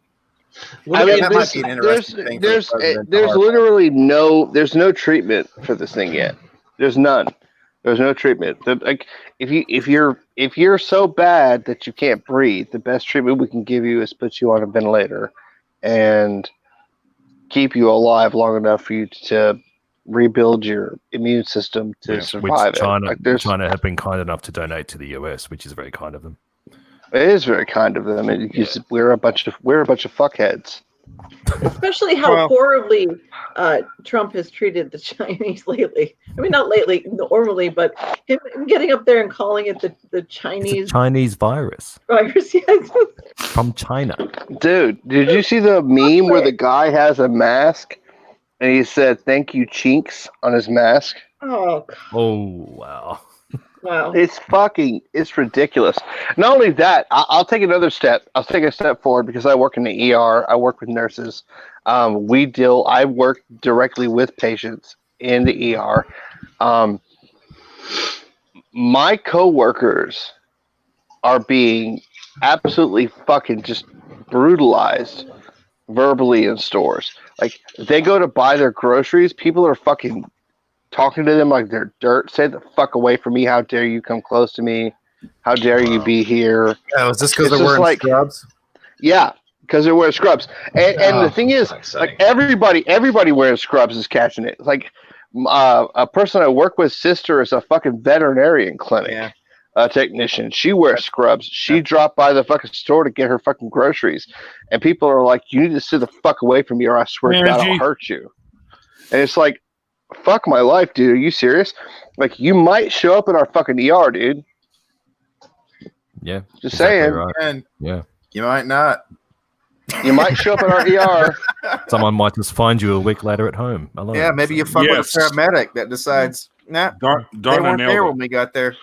mean, that might be an interesting thing. There's literally no treatment for this thing yet. There's none. There's no treatment. Like if you're so bad that you can't breathe, the best treatment we can give you is put you on a ventilator and keep you alive long enough for you to rebuild your immune system to survive China, it. China have been kind enough to donate to the US, which is very kind of them. It is very kind of them. And we're a bunch of fuckheads. Especially how horribly Trump has treated the Chinese lately. I mean, not lately, normally, but him getting up there and calling it the Chinese Chinese virus virus. Yes. from China. Dude, did you see the meme where the guy has a mask and he said "Thank you, chinks" on his mask? Oh, Oh wow. wow. It's ridiculous. Not only that, I'll take another step. I'll take a step forward because I work in the ER. I work with nurses. I work directly with patients in the ER. My coworkers are being absolutely fucking just brutalized verbally in stores. Like, they go to buy their groceries, people are fucking talking to them like they're dirt. Stay the fuck away from me. How dare you come close to me? How dare you be here? Oh, is this because they're wearing scrubs? Yeah, because they're wearing scrubs. And the thing is, like, everybody wearing scrubs is catching it. Like, a person I work with, sister, is a fucking veterinarian clinic technician. She wears scrubs. She dropped by the fucking store to get her fucking groceries. And people are like, you need to sit the fuck away from me or I swear to God I'll hurt you. And it's like, fuck my life, dude. Are you serious? Like, you might show up in our fucking ER, dude. Yeah. Just saying. Right. And Yeah. you might not. You might show up in our ER. Someone might just find you a week later at home. Alone. Yeah, maybe you fuck with a paramedic that decides, nah, they weren't there when we got there.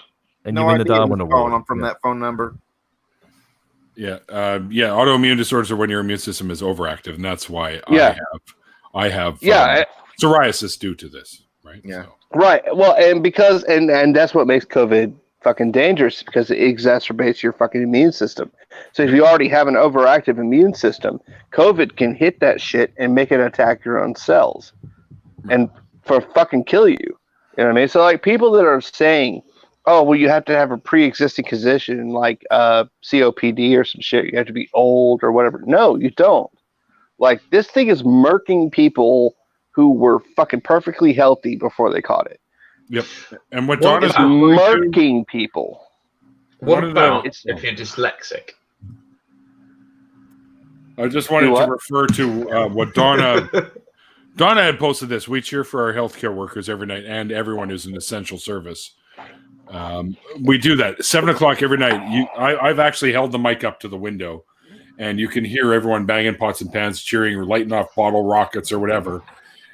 And you're in the Darwin Award. Calling them from that phone number. Yeah. Autoimmune disorders are when your immune system is overactive, and that's why I have psoriasis due to this, right? Yeah. So. Right. Well, and because and that's what makes COVID fucking dangerous, because it exacerbates your fucking immune system. So if you already have an overactive immune system, COVID can hit that shit and make it attack your own cells and fucking kill you. You know what I mean? So, like, people that are saying, oh, well, you have to have a pre-existing condition like COPD or some shit. You have to be old or whatever. No, you don't. Like, this thing is murking people who were fucking perfectly healthy before they caught it. Yep. And what Don is murking people. What about if you're dyslexic? I just wanted to refer to what Donna had posted this. We cheer for our healthcare workers every night and everyone who's an essential service. We do that 7:00 every night. I've actually held the mic up to the window, and you can hear everyone banging pots and pans, cheering, or lighting off bottle rockets or whatever.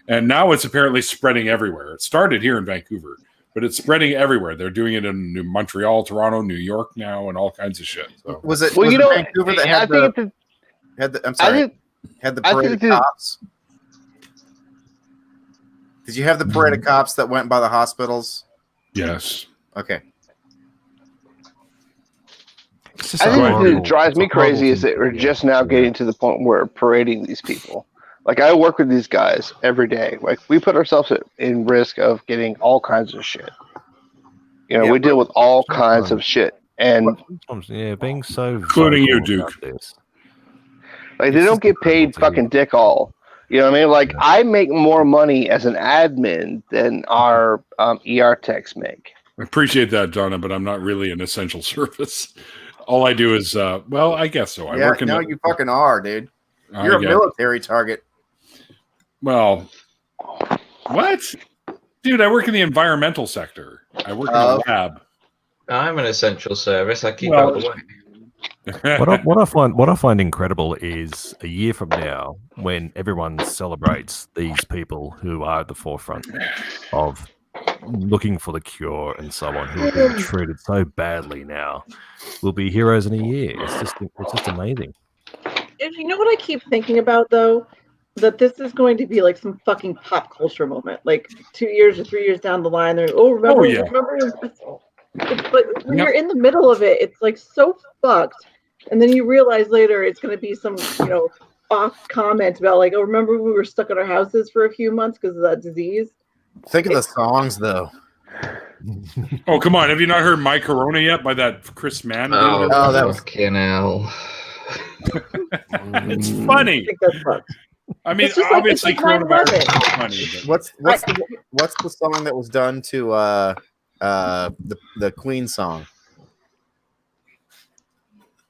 And now it's apparently spreading everywhere. It started here in Vancouver, but it's spreading everywhere. They're doing it in Montreal, Toronto, New York now, and all kinds of shit. So. Was it Vancouver that had the parade of cops? Did you have the parade of cops that went by the hospitals? Yes. Okay. I think what drives me crazy is that we're just now getting to the point where we're parading these people. Like, I work with these guys every day. Like, we put ourselves in risk of getting all kinds of shit. You know, we deal with all kinds of shit. And being so, including you, Duke. Like, they don't get paid fucking dick all. You know what I mean? Like, I make more money as an admin than our ER techs make. I appreciate that, Donna, but I'm not really an essential service. All I do is, well, I guess so. I work in you fucking are, dude. You're a military target. Well, what? Dude, I work in the environmental sector. I work in a lab. I'm an essential service. I keep out of the way. What I find incredible is a year from now, when everyone celebrates these people who are at the forefront of looking for the cure and so on, who are being treated so badly now, will be heroes in a year. It's just amazing. You know what I keep thinking about, though? That this is going to be like some fucking pop culture moment. Like 2 years or 3 years down the line, they're remember. But when you're in the middle of it, it's like so fucked. And then you realize later it's going to be some, off comment about like, oh, remember we were stuck in our houses for a few months because of that disease? Think of the songs, though. Oh, come on. Have you not heard My Corona yet by that Chris Mann? Oh, that was Canal. It's funny. I think that's fucked. I mean, obviously, coronavirus is funny. What's the song that was done to the Queen song?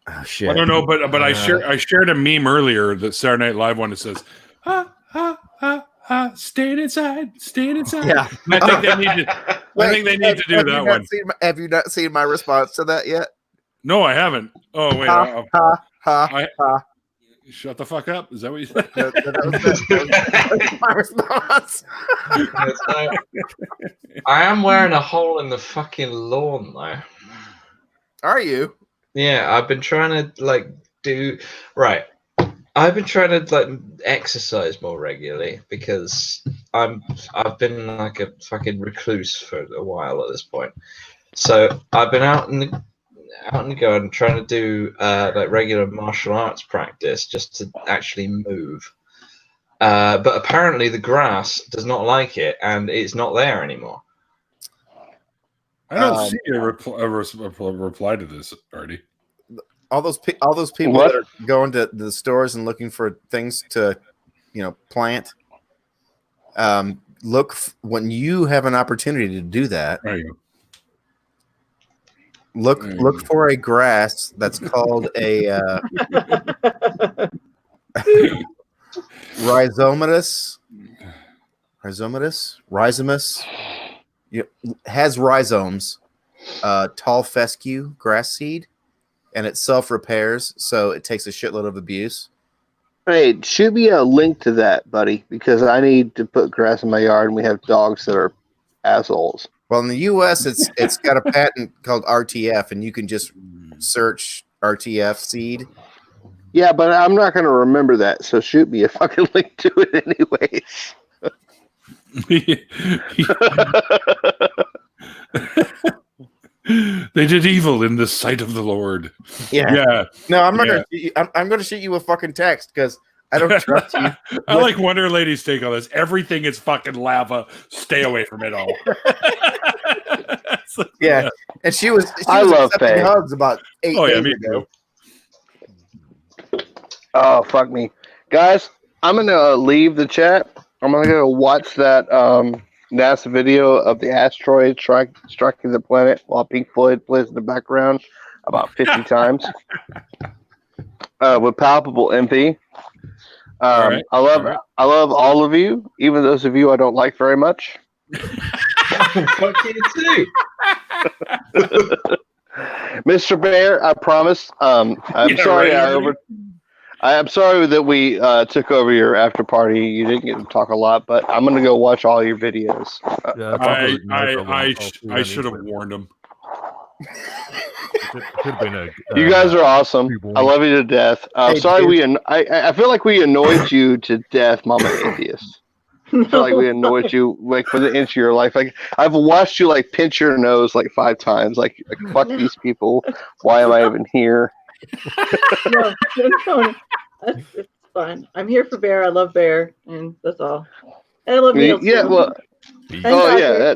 Oh shit! I don't know, but I shared a meme earlier, the Saturday Night Live one that says, "Ha ha ha ha, staying inside." Yeah, I think they need to. I think they need to do that one. Have you not seen my response to that yet? No, I haven't. Oh wait, Ha. shut the fuck up. Is that what you said? That was my response. I am wearing a hole in the fucking lawn though. Are you? Yeah, I've been trying to I've been trying to exercise more regularly because I've been like a fucking recluse for a while at this point. So I've been out in the garden trying to do regular martial arts practice just to actually move. But apparently the grass does not like it and it's not there anymore. I don't see a reply to this, Artie. All those people What? that are going to the stores and looking for things to, plant. When you have an opportunity to do that. There you go. Look for a grass that's called a rhizomatous. Has rhizomes, tall fescue grass seed, and it self-repairs, so it takes a shitload of abuse. Hey, shoot me a link to that, buddy, because I need to put grass in my yard, and we have dogs that are assholes. Well, in the U.S., it's got a patent called RTF, and you can just search RTF seed. Yeah, but I'm not going to remember that, so shoot me a fucking link to it anyways. They did evil in the sight of the Lord. Yeah. No, I'm not gonna. I'm gonna shoot you a fucking text because I don't trust you. I like Wonder Lady's take on this. Everything is fucking lava. Stay away from it all. Yeah, and she was I love accepting Faye. hugs about 8 days me ago. too. Oh, fuck me. Guys, I'm going to leave the chat. I'm going to go watch that NASA video of the asteroid striking the planet while Pink Floyd plays in the background about 50 times with palpable empathy. Right. I love all of you, even those of you I don't like very much. Fuck you too. Mr. Bear, I promise. I'm sorry. Right, I'm sorry that we took over your after party. You didn't get to talk a lot, but I'm gonna go watch all your videos. I should have warned him. Could have been a. You guys are awesome. I love you to death. Hey, Sorry, dude. I feel like we annoyed you to death, Mama Atheist. I feel like we annoyed you like for the inch of your life. Like I've watched you like pinch your nose like 5 times. Like fuck these people. Why am I even here? No, it's fine. I'm here for Bear. I love Bear, and that's all. And I love Neil. Yeah, too. well, And oh Dr. yeah,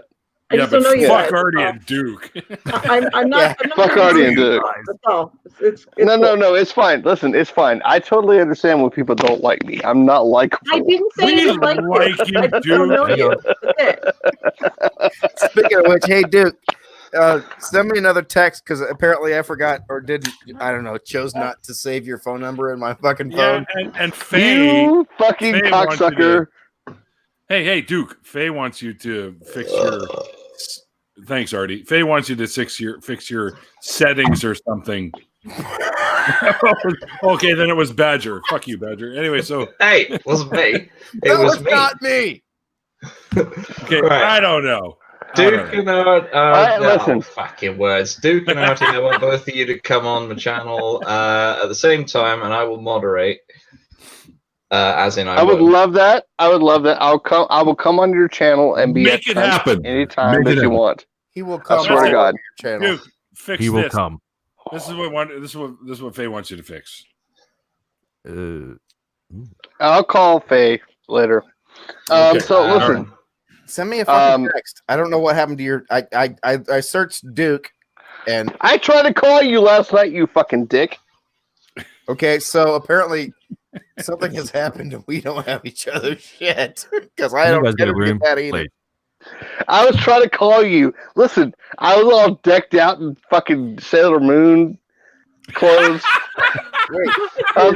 I just don't know you fuck guys. Artie and Duke. I'm not. fuck Artie and Duke. That's all. It's No, cool. it's fine. Listen, it's fine. I totally understand when people don't like me. I'm not likable. I didn't say We I didn't like like you. you, I just don't know Duke. you. That's it. Speaking of which, hey Duke, send me another text because apparently I forgot or didn't. I don't know. Chose not to save your phone number in my fucking phone. Yeah, and Faye. You fucking Faye wants you to- cocksucker. Hey, Duke. Faye wants you to fix your. Thanks, Artie. Faye wants you to fix your settings or something. Okay, then it was Badger. Fuck you, Badger. Anyway, so Hey, it wasn't me. It That was was me. not me. okay, Right. I don't know. Duke and Artie, listen. fucking words. Duke and Artie, I want both of you to come on the channel at the same time, and I will moderate. As in, I would love that. I will come on your channel and be Make it happen. anytime Make that it you happen. want. He will come. I swear to on God. your channel. Duke, fix He will this. come. This is what Faye wants you to fix. I'll call Faye later. Okay. So listen, Alright. Send me a fucking text. I don't know what happened to your. I searched Duke, and I tried to call you last night, you fucking dick. okay, so apparently something has happened and we don't have each other's shit because I You don't guys get a get room, that either. please. I was trying to call you. Listen, I was all decked out in fucking Sailor Moon clothes. Wait, I was,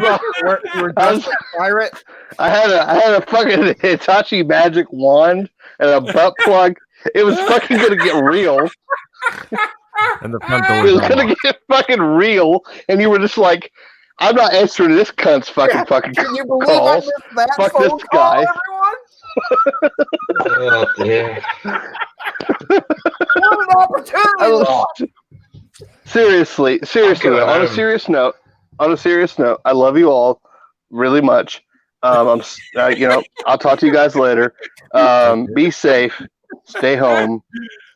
you were dressed like a pirate? I had a fucking Hitachi magic wand and a butt plug. It was fucking gonna get real. And the front door It is was gonna unlocked. get fucking real, and you were just like, "I'm not answering this cunt's fucking Can you believe I calls. missed that Fuck phone this call, guy." everyone? Oh dear. What an opportunity! I lost. Seriously, going on a home. serious note, I love you all really much. I'll talk to you guys later. Be safe, stay home,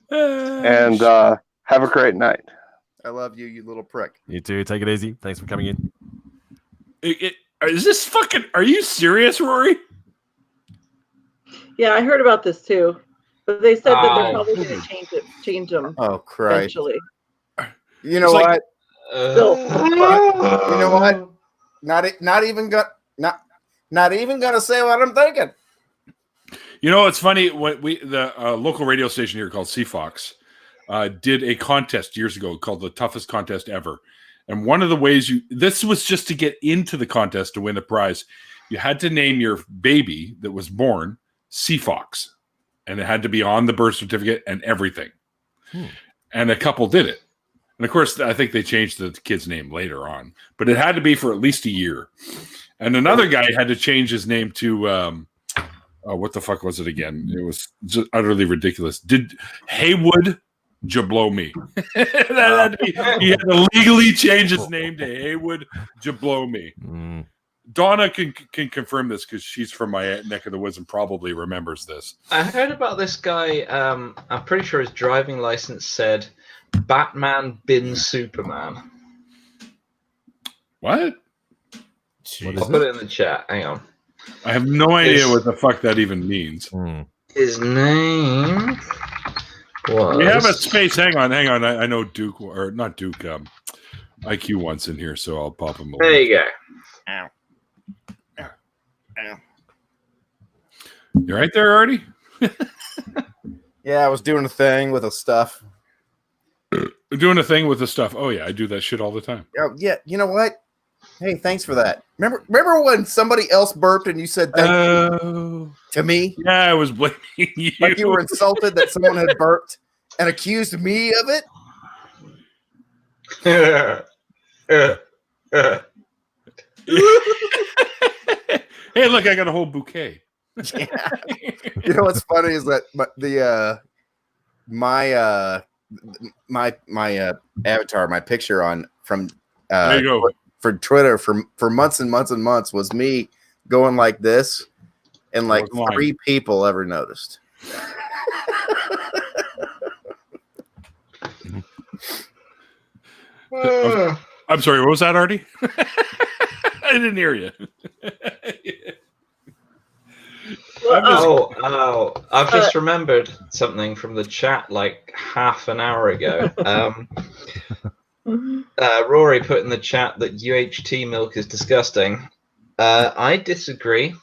and have a great night. I love you, you little prick. You too. Take it easy. Thanks for coming in. Is this fucking? Are you serious, Rory? Yeah, I heard about this too, but they said that they're Oh. probably going to change them Oh Christ! eventually. You know It's what? like- You know what? Not even gonna say what I'm thinking. You know, it's funny. What the local radio station here called CFox did a contest years ago called the toughest contest ever. And one of the ways this was just to get into the contest to win a prize. You had to name your baby that was born CFox, and it had to be on the birth certificate and everything. And a couple did it. And of course, I think they changed the kid's name later on, but it had to be for at least a year. And another guy had to change his name to, what the fuck was it again? It was just utterly ridiculous. Did Haywood Jablomi? He had to legally change his name to Haywood Jablomi. Donna can confirm this because she's from my neck of the woods and probably remembers this. I heard about this guy. I'm pretty sure his driving license said Batman bin Superman. What? What I'll is put it? it in the chat. Hang on. I have no idea what the fuck that even means. His name was. We have a space. Hang on. I know Duke, or not Duke. IQ wants in here, so I'll pop him over. There you go. Ow. Ow. Ow. You right there, Artie? Yeah, I was doing a thing with the stuff. Doing a thing with the stuff. Oh yeah, I do that shit all the time. Oh, yeah, you know what? Hey, thanks for that. Remember when somebody else burped and you said thank you to me? Yeah, I was blaming you. Like you were insulted that someone had burped and accused me of it? Hey, look, I got a whole bouquet. Yeah. You know what's funny is that my avatar, my picture from There you go. for Twitter for months and months and months was me going like this, and like Wasn't lying. 3 people ever noticed. I'm sorry, what was that, Artie? I didn't hear you. I've just remembered something from the chat like half an hour ago. Rory put in the chat that UHT milk is disgusting. I disagree.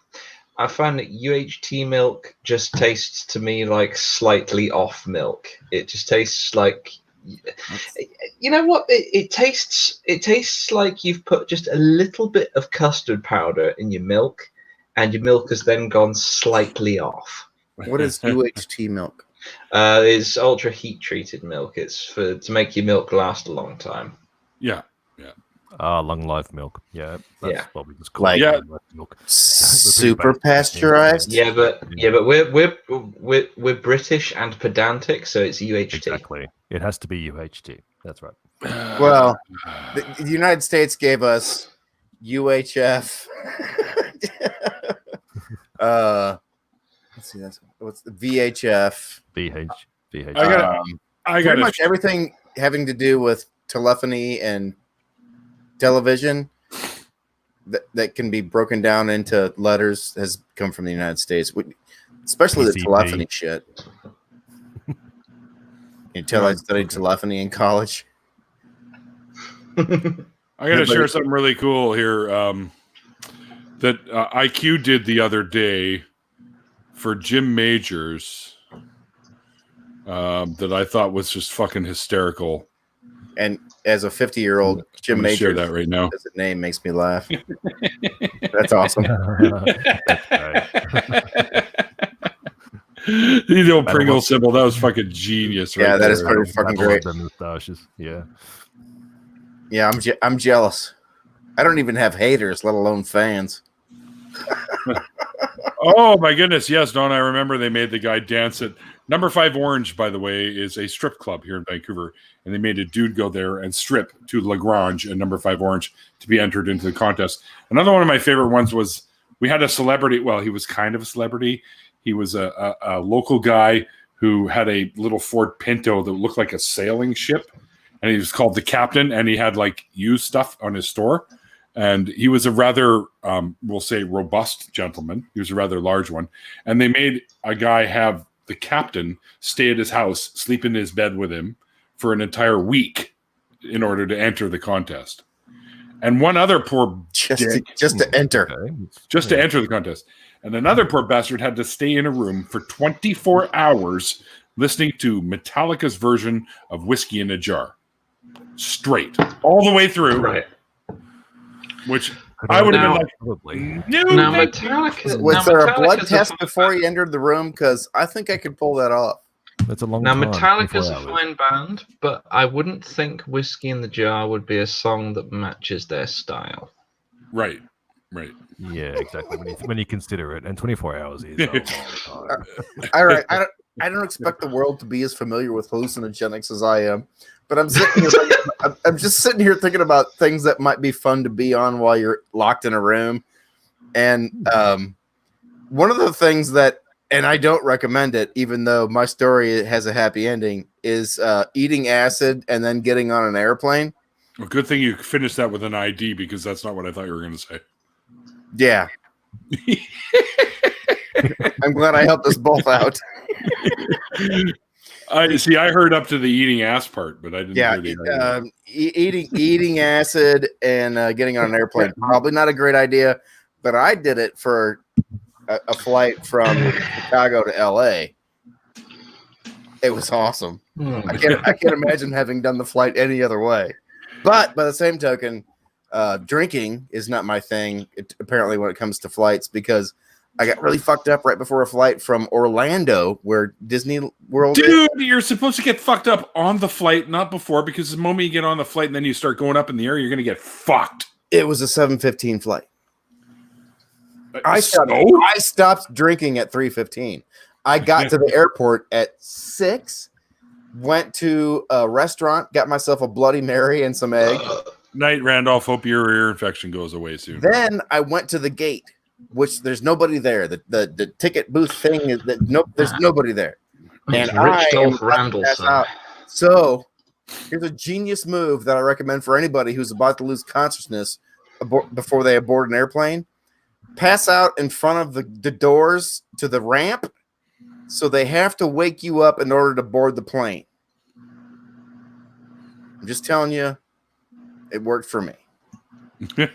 I find that UHT milk just tastes to me like slightly off milk. It just tastes like, you know what? It tastes like you've put just a little bit of custard powder in your milk, and your milk has then gone slightly off. What is UHT milk? It's ultra heat treated milk. It's to make your milk last a long time. Yeah. Long life milk. Yeah, that's Yeah. what we just call Like- it. Yeah. Long life milk. Super pasteurized? Yeah, but we're British and pedantic, so it's UHT. Exactly. It has to be UHT. That's right. Well, the United States gave us UHF. Let's see, what's the VHF? VH. I Pretty got much everything having to do with telephony and television that can be broken down into letters has come from the United States, especially the PCP. telephony shit. You tell I studied telephony in college. I got to share something really cool here that IQ did the other day for Jim Majors that I thought was just fucking hysterical. And as a 50-year-old, Jim I'm gonna share Majors, that right now. as a name makes me laugh. That's awesome. That's great. The old Pringle symbol, that was fucking genius. Yeah, right that is there. pretty fucking Battle of great. the moustaches. Yeah. Yeah, I'm jealous. I don't even have haters, let alone fans. Oh my goodness, yes, Don. I remember they made the guy dance at Number 5 Orange. By the way, is a strip club here in Vancouver, and they made a dude go there and strip to Lagrange and Number 5 Orange to be entered into the contest. Another one of my favorite ones was we had a celebrity. Well, he was kind of a celebrity. He was a local guy who had a little Ford Pinto that looked like a sailing ship, and he was called the Captain, and he had like used stuff on his store. And he was a rather, we'll say, robust gentleman. He was a rather large one. And they made a guy have the captain stay at his house, sleep in his bed with him for an entire week in order to enter the contest. And one other poor just to enter. Okay. just to enter the contest. And another poor bastard had to stay in a room for 24 hours listening to Metallica's version of Whiskey in a Jar. Straight. All the way through. Right. Which I would have been Now- like, Probably. no, Now, thank you. Metallica. Was now there a Metallica's blood a test fine before band. you entered the room? Because I think I could pull that off. That's a long Now, time. Metallica's 24 a hours. fine band, but I wouldn't think Whiskey in the Jar would be a song that matches their style. Right. Right. Yeah, exactly. When you consider it, and 24 hours is a long time. All right, I don't expect the world to be as familiar with hallucinogenics as I am, but I'm sitting here, I'm just sitting here thinking about things that might be fun to be on while you're locked in a room. And one of the things that, and I don't recommend it, even though my story has a happy ending, is eating acid and then getting on an airplane. Well, good thing you finished that with an ID because that's not what I thought you were going to say. Yeah. I'm glad I helped us both out. I heard up to the eating ass part, but I didn't Yeah, hear the eating acid and getting on an airplane, probably not a great idea, but I did it for a flight from Chicago to LA. It was awesome. I can't imagine having done the flight any other way. But by the same token, drinking is not my thing, apparently, when it comes to flights, because I got really fucked up right before a flight from Orlando, where Disney World is. Dude, you're supposed to get fucked up on the flight, not before, because the moment you get on the flight and then you start going up in the air, you're going to get fucked. It was a 7:15 flight. I So? stopped drinking at 3:15. I got to the airport at 6, went to a restaurant, got myself a Bloody Mary and some egg. Night, Randolph. Hope your ear infection goes away soon. Then I went to the gate, which there's nobody there. The ticket booth thing is that there's nobody there. And Rich I am Dolph about to Randall, pass son. out. So here's a genius move that I recommend for anybody who's about to lose consciousness before they board an airplane. Pass out in front of the doors to the ramp, so they have to wake you up in order to board the plane. I'm just telling you, it worked for me.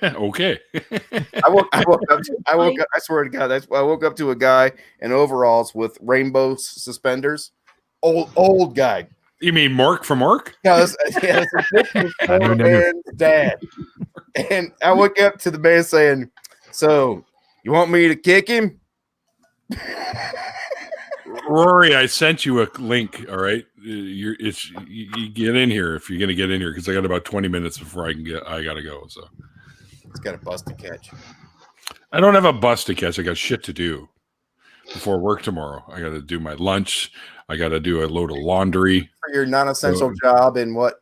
Okay. I woke up. I swear to God, I woke up to a guy in overalls with rainbow suspenders. Old guy. You mean Mork from Mork? Yeah, it's a poor man's dad. And I woke up to the man saying, "So, you want me to kick him?" Rory, I sent you a link. All right, you get in here if you're going to get in here, because I got about 20 minutes before I got to go. So It's got a bus to catch. I don't have a bus to catch. I got shit to do before work tomorrow. I got to do my lunch. I got to do a load of laundry For your non-essential job in what?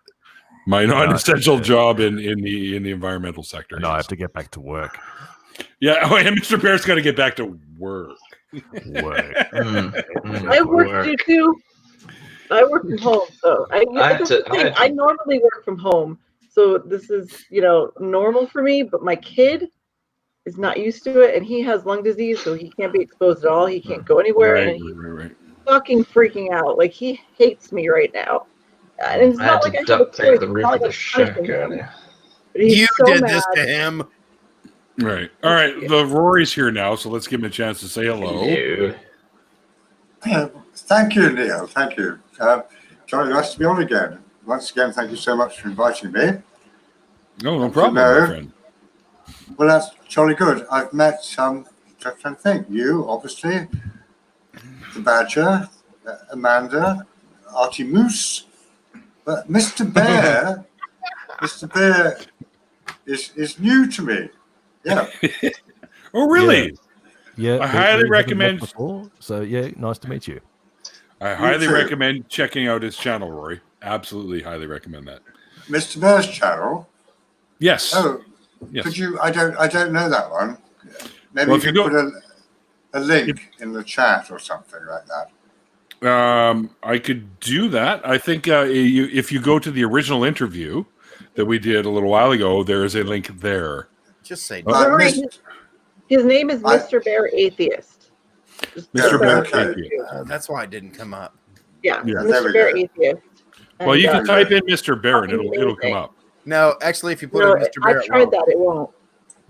my non-essential job in the environmental sector. No, I have to get back to work. Yeah, oh, and Mr. Bear's got to get back to work. Work. I work too. I work from home, so I normally work from home. So this is, normal for me. But my kid is not used to it, and he has lung disease, so he can't be exposed at all. He can't go anywhere, and he's fucking freaking out. Like, he hates me right now. And it's not like I have a choice. the It's roof not of like the shack I'm punishing him. earlier. But he's You so did mad. this to him. Right. All right. The Rory's here now, so let's give him a chance to say hello. Hello. Thank you, Neil. Thank you. Sorry, nice to be on again. once again, thank you so much for inviting me. No problem, my friend. Well, that's jolly good. I've met just trying to think. You, obviously, the Badger, Amanda, Artie Moose, but Mr. Bear, Mr. Bear is new to me. Yeah. Oh, really? Yeah. I highly we haven't met recommend. before, so yeah, nice to meet you. I highly recommend checking out his channel, Rory. Absolutely, highly recommend that. Mr. Bear's channel. Yes. Oh, yes. could you? I don't know that one. Maybe Well, you could put a link in the chat or something like that. I could do that. I think if you go to the original interview that we did a little while ago, there is a link there. Just say his name is Mr. Bear Atheist. Mr. Bear okay. Atheist. That's why it didn't come up. Yeah, Yeah. Mr. Bear Atheist. Well, you can type in Mr. Bear and it'll come up. No, actually, if you put in Mr. Bear, I tried that. It won't.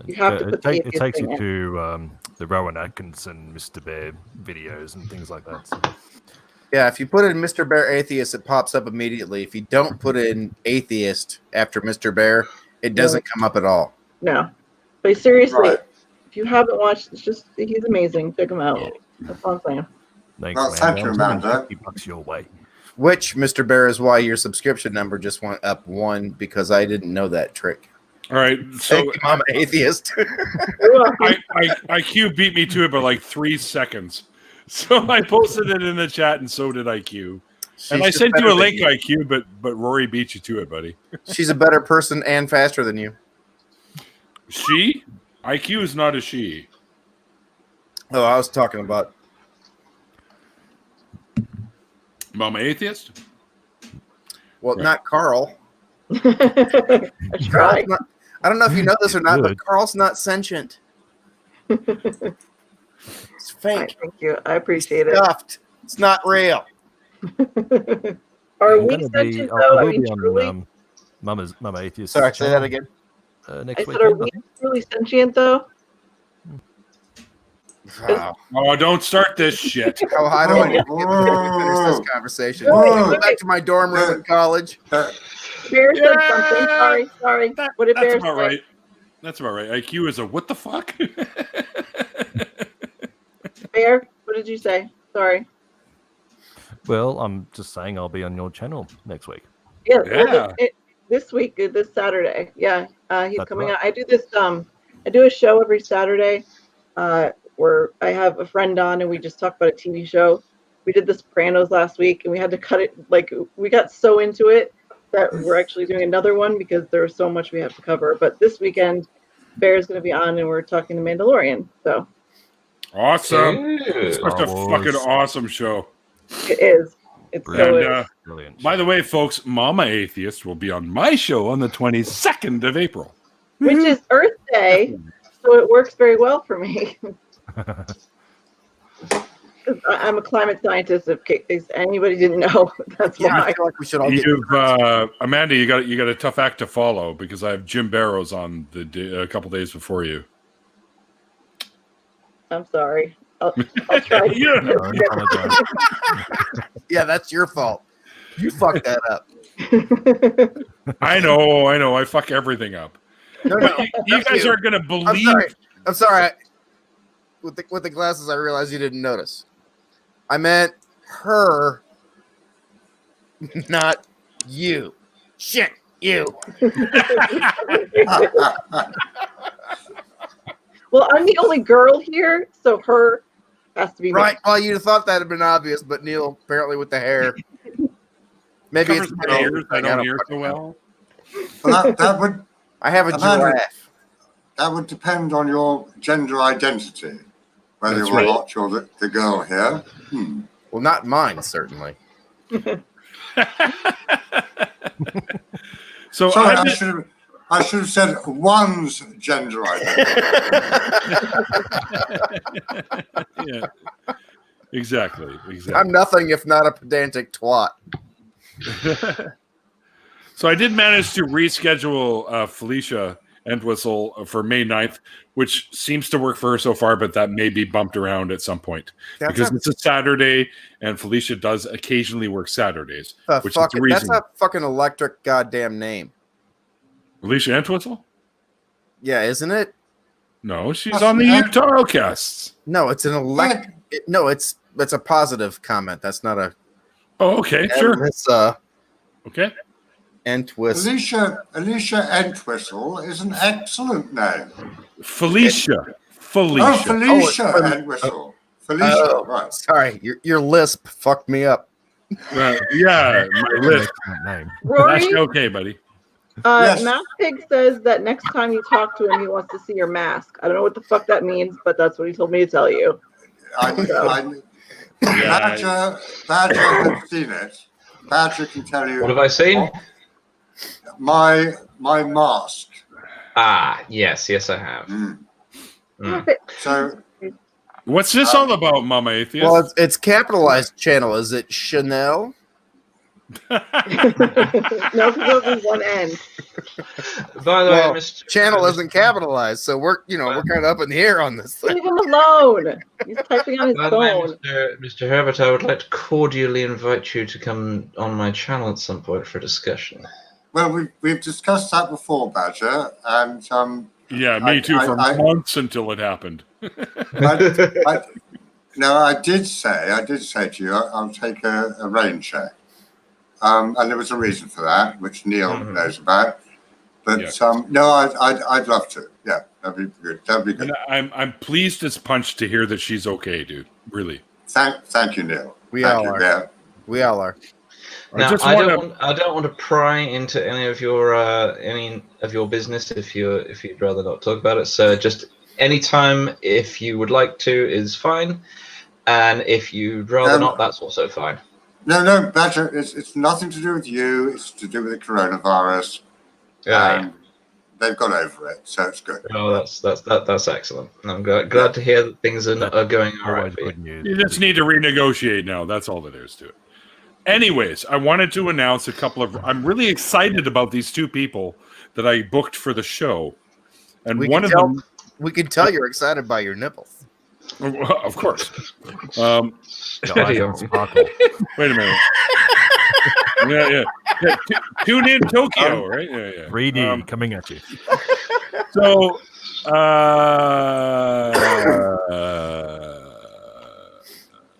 You have to put the it atheist takes thing you in. to the Rowan Atkinson Mr. Bear videos and things like that. So. Yeah, if you put in Mr. Bear Atheist, it pops up immediately. If you don't put in Atheist after Mr. Bear, it doesn't come up at all. No. But seriously, Right. if you haven't watched, he's amazing. Check him out. That's all I'm saying. Thanks, Well, man. thank you, Amanda. $50 your way. Which, Mr. Bear, is why your subscription number just went up 1 because I didn't know that trick. All right. So Thank you, I'm an atheist. IQ beat me to it by like 3 seconds. So I posted it in the chat, and so did IQ. And I sent you a link, IQ, but Rory beat you to it, buddy. She's a better person and faster than you. She? IQ is not a she. Oh, I was talking about Mama Atheist? well, Right. not Carl. I tried. I don't know if you know this or not, but Good. Carl's not sentient. It's fake. Thank you. I appreciate it. Stuffed. It's not real. Are I'm we gonna sentient I though? I will mean, be truly? on Mama Atheist. Sorry, say that again. Next I said, weekend. are we truly sentient though? Wow. Oh, don't start this shit. Oh, how do I get to finish this conversation? Go back to my dorm room in college. Bear said something. Sorry. What did That's Bear about say? right. That's about right. IQ is a what the fuck? Bear, what did you say? Sorry. Well, I'm just saying I'll be on your channel next week. Yeah. Yeah. Well, this week, this Saturday. Yeah. He's That's coming right. out. I do this. I do a show every Saturday, where I have a friend on and we just talk about a TV show. We did The Sopranos last week and we had to cut it. Like we got so into it that we're actually doing another one because there was so much we have to cover. But this weekend, Bear's going to be on and we're talking The Mandalorian. So Awesome. Ooh. It's such a fucking awesome show. it is. It's Brilliant. so And, Brilliant. by the way, folks, Mama Atheist will be on my show on the 22nd of April. which is Earth Day, so it works very well for me. I'm a climate scientist. If anybody didn't know, that's Yeah, I why. feel like we should all get. You've Amanda, you got a tough act to follow because I have Jim Barrows on a couple days before you. I'm sorry. I'll try. Yeah. Yeah, that's your fault. You fucked that up. I know. I fuck everything up. No, You guys you. aren't gonna I'm believe. sorry. I'm sorry. With the glasses, I realized you didn't notice. I meant her, not you. Shit, you. Well, I'm the only girl here, so her has to be me. Right. Well, you'd have thought that had been obvious, but Neil, apparently with the hair. Maybe Covers it's my ears. I don't hear fucking so know. well. That would I have a Amanda- giraffe. that would depend on your gender identity, whether That's you're right. not you're the girl here. Well, not mine, certainly. So Sorry, I'm I should have said one's gender identity. yeah, exactly. I'm nothing if not a pedantic twat. So I did manage to reschedule Felicia Entwistle for May 9th, which seems to work for her so far, but that may be bumped around at some point because it's a Saturday, and Felicia does occasionally work Saturdays. Which is the reason. That's a fucking electric goddamn name. Felicia Entwistle? Yeah, isn't it? No, she's on the Utah Outcasts. No, it's an electric. No, it's a positive comment. That's not a. Oh, okay, sure. It's okay. Entwistle. Alicia Entwistle is an excellent name. Felicia. Oh, Felicia Entwistle. Felicia, right. Sorry, your lisp fucked me up. Yeah, my lisp. Name. Rory, That's okay, buddy. Yes. Matt Pig says that next time you talk to him, he wants to see your mask. I don't know what the fuck that means, but that's what he told me to tell you. Badger has seen it. Badger can tell you. What have I seen? My mask. Ah, yes, I have. So, What's this all about, Mama Atheist? Well, it's capitalized channel. Is it Chanel? No, because there's one end. By the way, Mr. Channel isn't capitalized, so we're kind of up in the air on this thing. Leave him alone. He's typing on his By the way, phone. Mr. Herbert, I would like to cordially invite you to come on my channel at some point for discussion. well, we've discussed that before, Badger, and yeah, me too, for months until it happened. I did say to you, I'll take a rain check. And there was a reason for that, which Neil knows about. But no, I'd love to. Yeah, that'd be good. That'd be good. And I'm pleased as punch to hear that she's okay, dude. Really. Thank you, Neil. We all are. Yeah. We all are. Now, I don't want to pry into any of your business if you'd rather not talk about it. So just anytime, if you would like to, is fine, and if you'd rather not, that's also fine. No, Badger. It's nothing to do with you. It's to do with the coronavirus. Yeah. They've got over it, so it's good. Oh, that's excellent. I'm glad to hear that things are going all right. You just need to renegotiate now. That's all there is to it. Anyways, I wanted to announce a couple of. I'm really excited about these two people that I booked for the show, and one of them. We can tell you're excited by your nipples. Of course. Steady on. Wait a minute. Yeah. Tune in Tokyo, right? Yeah. 3D coming at you. So,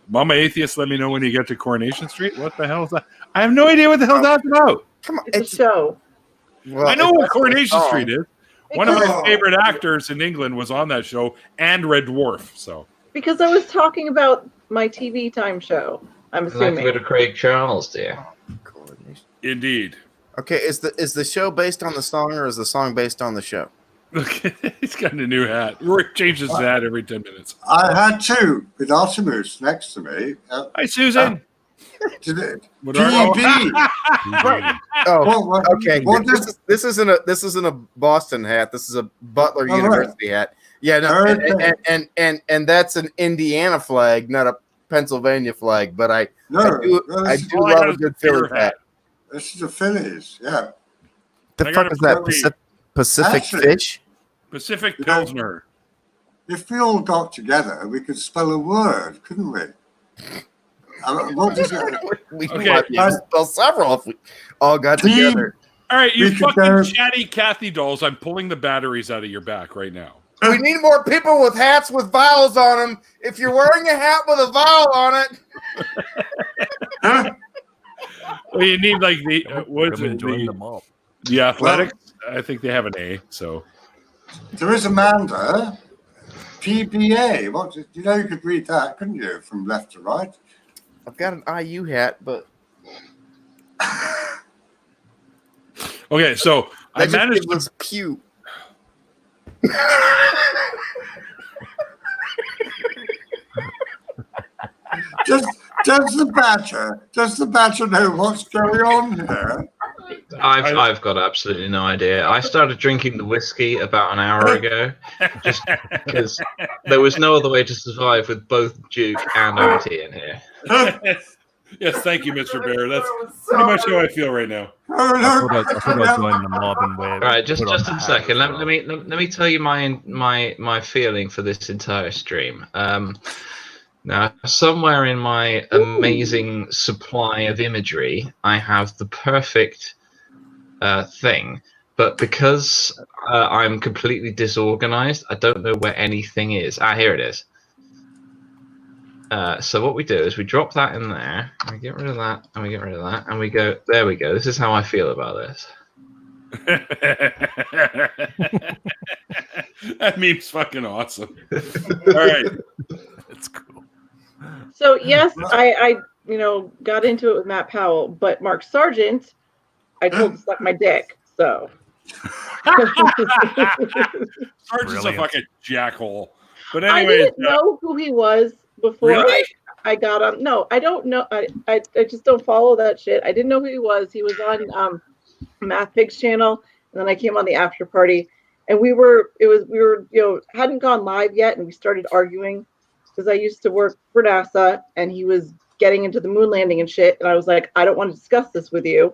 Mama Atheist, let me know when you get to Coronation Street. What the hell is that? I have no idea what the hell that's about. Come on, It's a show. Well, I know what Coronation Street is. One of my Because- favorite actors in England was on that show, and Red Dwarf. So Because I was talking about my TV time show. I'm Like a assuming. bit of Craig Charles, dear. indeed. Okay, is the show based on the song or is the song based on the show? Look, he's got a new hat. Roy changes his hat every 10 minutes. I had two with Artemis next to me. Hi, Susan. PB. Oh, okay. What This isn't a Boston hat. This is a Butler Oh, University hat. Yeah, no, Okay. and that's an Indiana flag, not a Pennsylvania flag. But I do love a good Philly hat. This is the Phillies. Yeah. The I fuck got is a that? Philly. Pacific Actually- Fish? Pacific Pilsner. If we all got together, we could spell a word, couldn't we? What was it? We Okay. might be able to spell several if we all got together. All right, you We could fucking go- chatty Kathy dolls. I'm pulling the batteries out of your back right now. We need more people with hats with vowels on them. If you're wearing a hat with a vowel on it, Well, you need like the what's Women it, join them all. the athletics. I think they have an A. So There is Amanda. PBA. What? You know, you could read that, couldn't you, from left to right? I've got an IU hat, but okay, so I managed to. was Pew. Does the badger know what's going on here? I've got absolutely no idea. I started drinking the whiskey about an hour ago, just because there was no other way to survive with both Duke and OT in here. Yes, thank you, Mr. Bear. That's pretty much how I feel right now. I thought I'd join the mob and wear. All right, just put on a the hat second. as well. Let me tell you my feeling for this entire stream. Now, somewhere in my amazing supply of imagery, I have the perfect thing, but because I'm completely disorganized, I don't know where anything is. Here it is. So what we do is we drop that in there, and we get rid of that, and we get rid of that, and we go, there we go. This is how I feel about this. That meme's fucking awesome. All right. It's cool. So yes, I got into it with Matt Powell, but Mark Sargent, I told to suck my dick. So Sargent's a fucking jackhole. But I anyway, didn't know who he was before Really? I got on. No, I don't know. I just don't follow that shit. I didn't know who he was. He was on Math Pig's channel, and then I came on the after party, and we were hadn't gone live yet, and we started arguing because I used to work for NASA, and he was getting into the moon landing and shit, and I was like, I don't want to discuss this with you.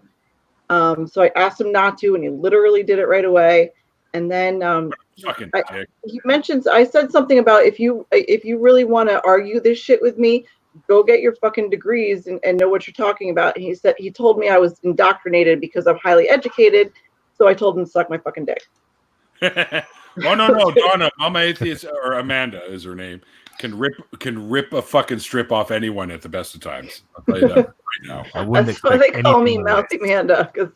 So I asked him not to, and he literally did it right away. And then he mentions, I said something about if you really want to argue this shit with me, go get your fucking degrees and know what you're talking about. And he told me I was indoctrinated because I'm highly educated. So I told him to suck my fucking dick. Oh no, Donna, Mama Atheist, or Amanda is her name, can rip a fucking strip off anyone at the best of times. I'll tell you that right now. I wouldn't That's why expect they call me anything less. Mouthy Amanda, because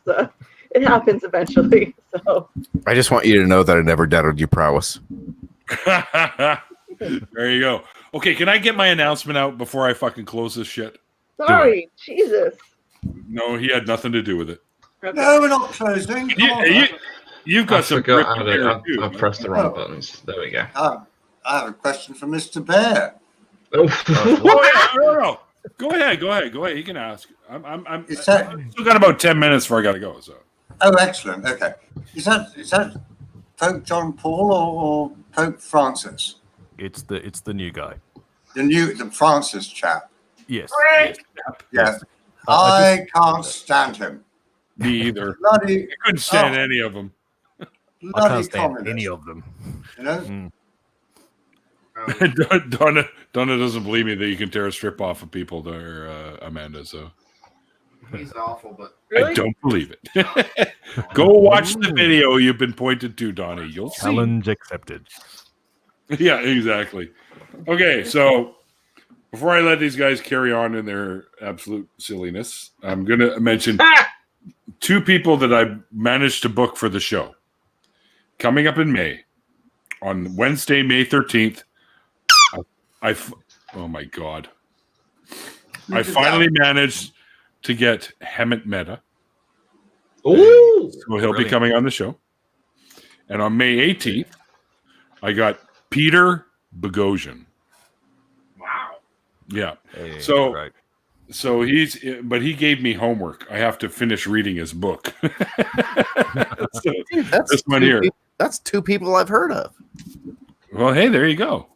it happens eventually. So I just want you to know that I never doubted your prowess. There you go. Okay, can I get my announcement out before I fucking close this shit? sorry, Jesus. No, he had nothing to do with it. Okay. No, we're not closing. Come on, You've got some. I pressed the wrong buttons. There we go. I have a question for Mr. Bear. Oh, yeah, no. Go ahead. You can ask. I'm Is that- still got about 10 minutes before I got to go. So. Oh, excellent. Okay. Is that Pope John Paul or Pope Francis? It's the new guy. The Francis chap. Yes. Yes. I I can't stand him. Me either. Bloody, I couldn't stand any of them. I bloody can't stand communist. any of them. You know? Donna doesn't believe me that you can tear a strip off of people there, Amanda. So He's awful, but I don't believe it. Go watch the video you've been pointed to, Donna. You'll see. Challenge accepted. Yeah, exactly. Okay, so before I let these guys carry on in their absolute silliness, I'm going to mention two people that I managed to book for the show. Coming up in May, on Wednesday, May 13th, oh my God. I finally managed to get Hemant Mehta. Ooh, So he'll be coming on the show. And on May 18th, I got Peter Boghossian. wow. Yeah. Hey, So- right. So but he gave me homework. I have to finish reading his book. So, that's this one here. That's two people I've heard of. Well, hey, there you go.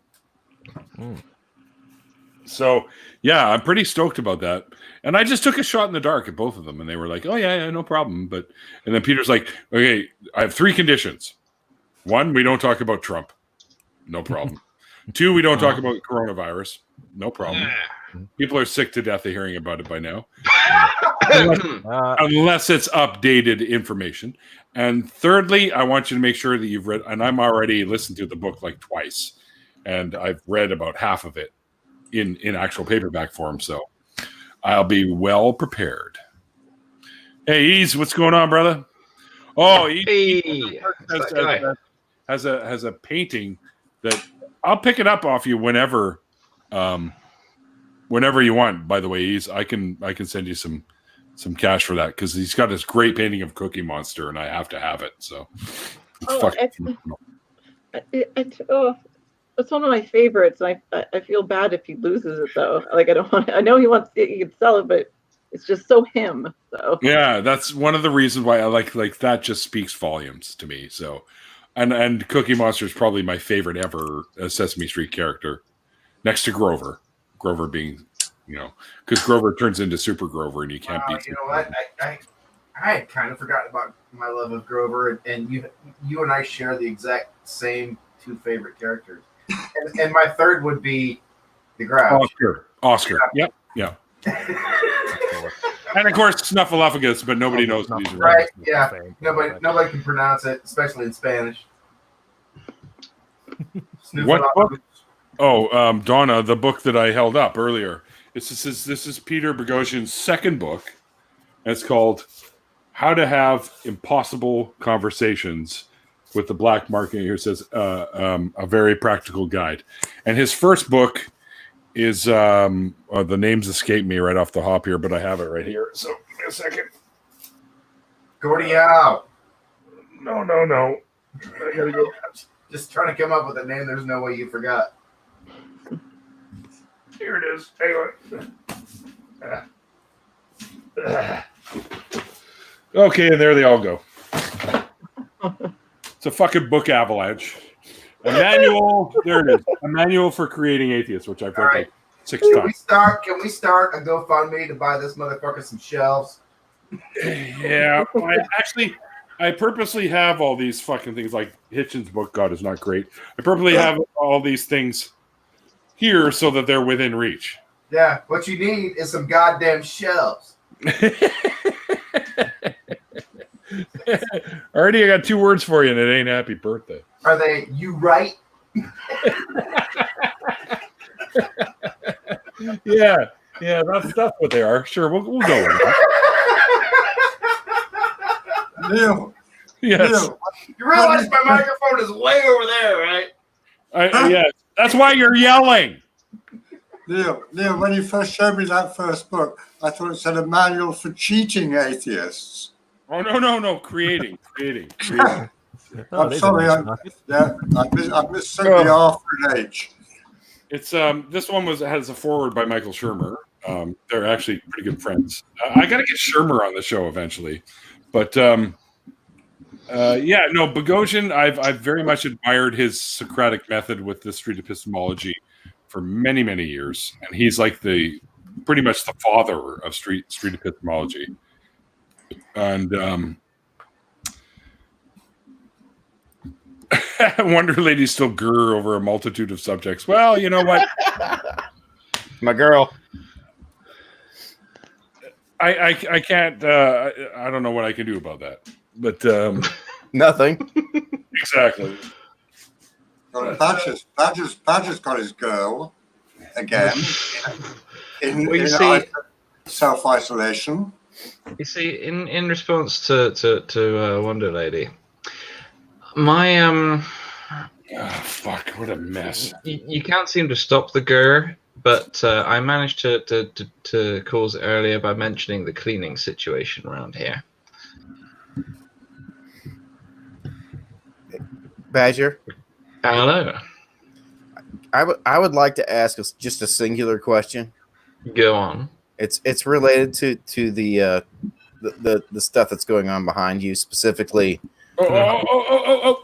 So, yeah, I'm pretty stoked about that. And I just took a shot in the dark at both of them, and they were like, "Oh yeah, no problem." And then Peter's like, "Okay, I have 3 conditions. 1, we don't talk about Trump. No problem. 2, we don't talk about coronavirus. No problem. People are sick to death of hearing about it by now, unless it's updated information. And thirdly, I want you to make sure that you've read, and I'm already listened to the book like twice, and I've read about half of it in actual paperback form, so I'll be well prepared. Hey, Ease, what's going on, brother? Oh, Hey, has a painting that I'll pick it up off you whenever you want. By the way, Ease, I can send you some cash for that because he's got this great painting of Cookie Monster, and I have to have it. So, It's one of my favorites. And I feel bad if he loses it though. Like I don't want. I know he can sell it, but it's just so him. So yeah, that's one of the reasons why I like that. Just speaks volumes to me. So, and Cookie Monster is probably my favorite ever Sesame Street character, next to Grover. Grover being, because Grover turns into Super Grover, and you can't beat. You know what? I had kind of forgotten about my love of Grover, and you and I share the exact same two favorite characters. And my third would be the Grouch. Oscar. Yep. Yeah. And of course, Snuffleupagus, but nobody knows who he's Right? Yeah. Nobody can pronounce it, especially in Spanish. What book? Oh, Donna, the book that I held up earlier. This is Peter Boghossian's second book. And it's called "How to Have Impossible Conversations with the Black Market." Here it says a very practical guide. And his first book is the names escape me right off the hop here, but I have it right here. So give me a second. Gordy out. No. I gotta go. Just trying to come up with a name. There's no way you forgot. Here it is. Hang on. Okay, and there they all go. It's a fucking book avalanche. A manual. There it is. A manual for creating atheists, which I've read like 6 times. Can we start a GoFundMe to buy this motherfucker some shelves? Yeah, I purposely have all these fucking things like Hitchens' book. God is not great. I purposely have all these things here so that they're within reach. Yeah, what you need is some goddamn shelves. Already, I got 2 words for you, and it ain't happy birthday. Are they you right? Yeah, that's what they are. Sure, we'll go with that. Neil. Yes. Neil, You realize my microphone is way over there, right? Yes. That's why you're yelling. Neil, when you first showed me that first book, I thought it said a manual for cheating atheists. Oh no! Creating. I'm sorry. I missed the R for an H. It's this one has a foreword by Michael Shermer. They're actually pretty good friends. I got to get Shermer on the show eventually, but Boghossian. I've very much admired his Socratic method with the street epistemology for many years, and he's like pretty much the father of street epistemology. And Wonder Lady still grr over a multitude of subjects. Well, you know what? My girl. I can't. I don't know what I can do about that. But Nothing. Exactly. Well, Badger's got his girl again in self-isolation. You see, in response to Wonder Lady, my fuck, what a mess. You can't seem to stop the grr, but I managed to cause it earlier by mentioning the cleaning situation around here. Badger. Hello. I would like to ask us just a singular question. Go on. It's related to the stuff that's going on behind you specifically. Oh!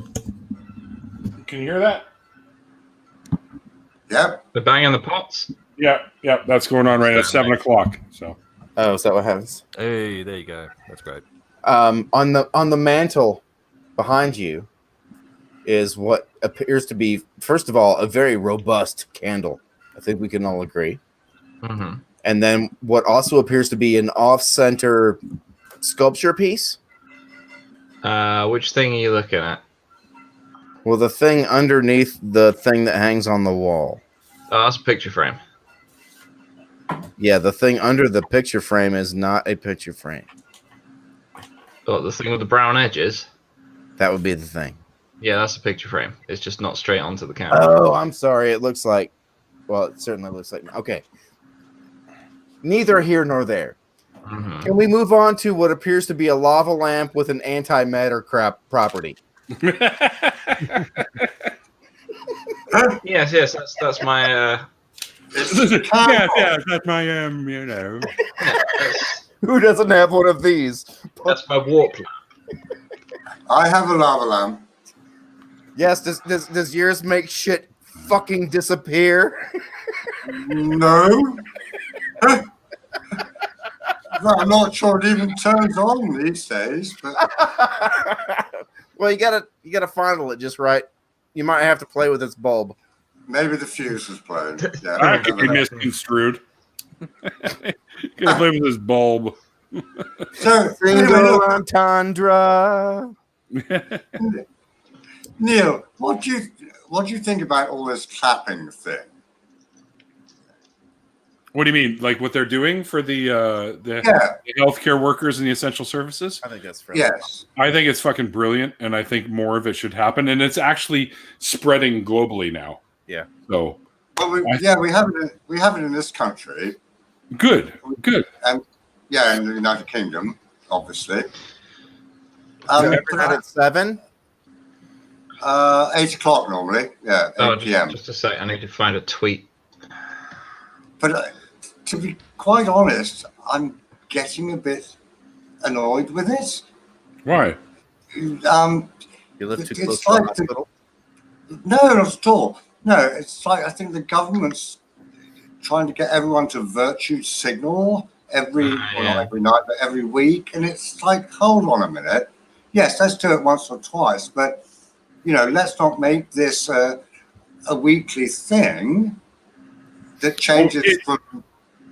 Can you hear that? Yep. The banging the pots. Yeah, that's going on right at 7:00. So. Oh, is that what happens? Hey, there you go. That's great. On the mantle behind you is what appears to be, first of all, a very robust candle. I think we can all agree. Mm-hmm. And then what also appears to be an off-center sculpture piece. Which thing are you looking at? Well, the thing underneath the thing that hangs on the wall. Oh, that's a picture frame. Yeah, the thing under the picture frame is not a picture frame. Oh, the thing with the brown edges? That would be the thing. Yeah, that's a picture frame. It's just not straight onto the camera. Oh, I'm sorry. It looks like... Well, it certainly looks like... Okay. Neither here nor there. Mm-hmm. Can we move on to what appears to be a lava lamp with an antimatter crap property? Yes, that's my... yes, that's my, you know. Who doesn't have one of these? That's my warp lamp. I have a lava lamp. Yes, does yours make shit fucking disappear? No. Well, I'm not sure it even turns on these days, but Well, you gotta fondle it just right. You might have to play with its bulb. maybe the fuse was blown. Yeah, That could never be know. misconstrued. Gonna play with this bulb. So, anyway, Single look, entendre. Neil, what do you think about all this clapping thing? What do you mean? Like what they're doing for the Yeah, healthcare workers and the essential services? I think that's fair. yes. I think it's fucking brilliant, and I think more of it should happen. And it's actually spreading globally now. Yeah. So Well, we have it in this country. good. Yeah, in the United Kingdom, obviously. Every night at 7. 8 o'clock normally. Yeah, 8 p.m. Just a sec. I need to find a tweet. But to be quite honest, I'm getting a bit annoyed with it. Why? You live too It's close to the like hospital. No, not at all. No, it's like I think the government's trying to get everyone to virtue signal well, not every night, but every week. And it's like, hold on a minute. Yes, let's do it once or twice, but let's not make this a weekly thing that changes from.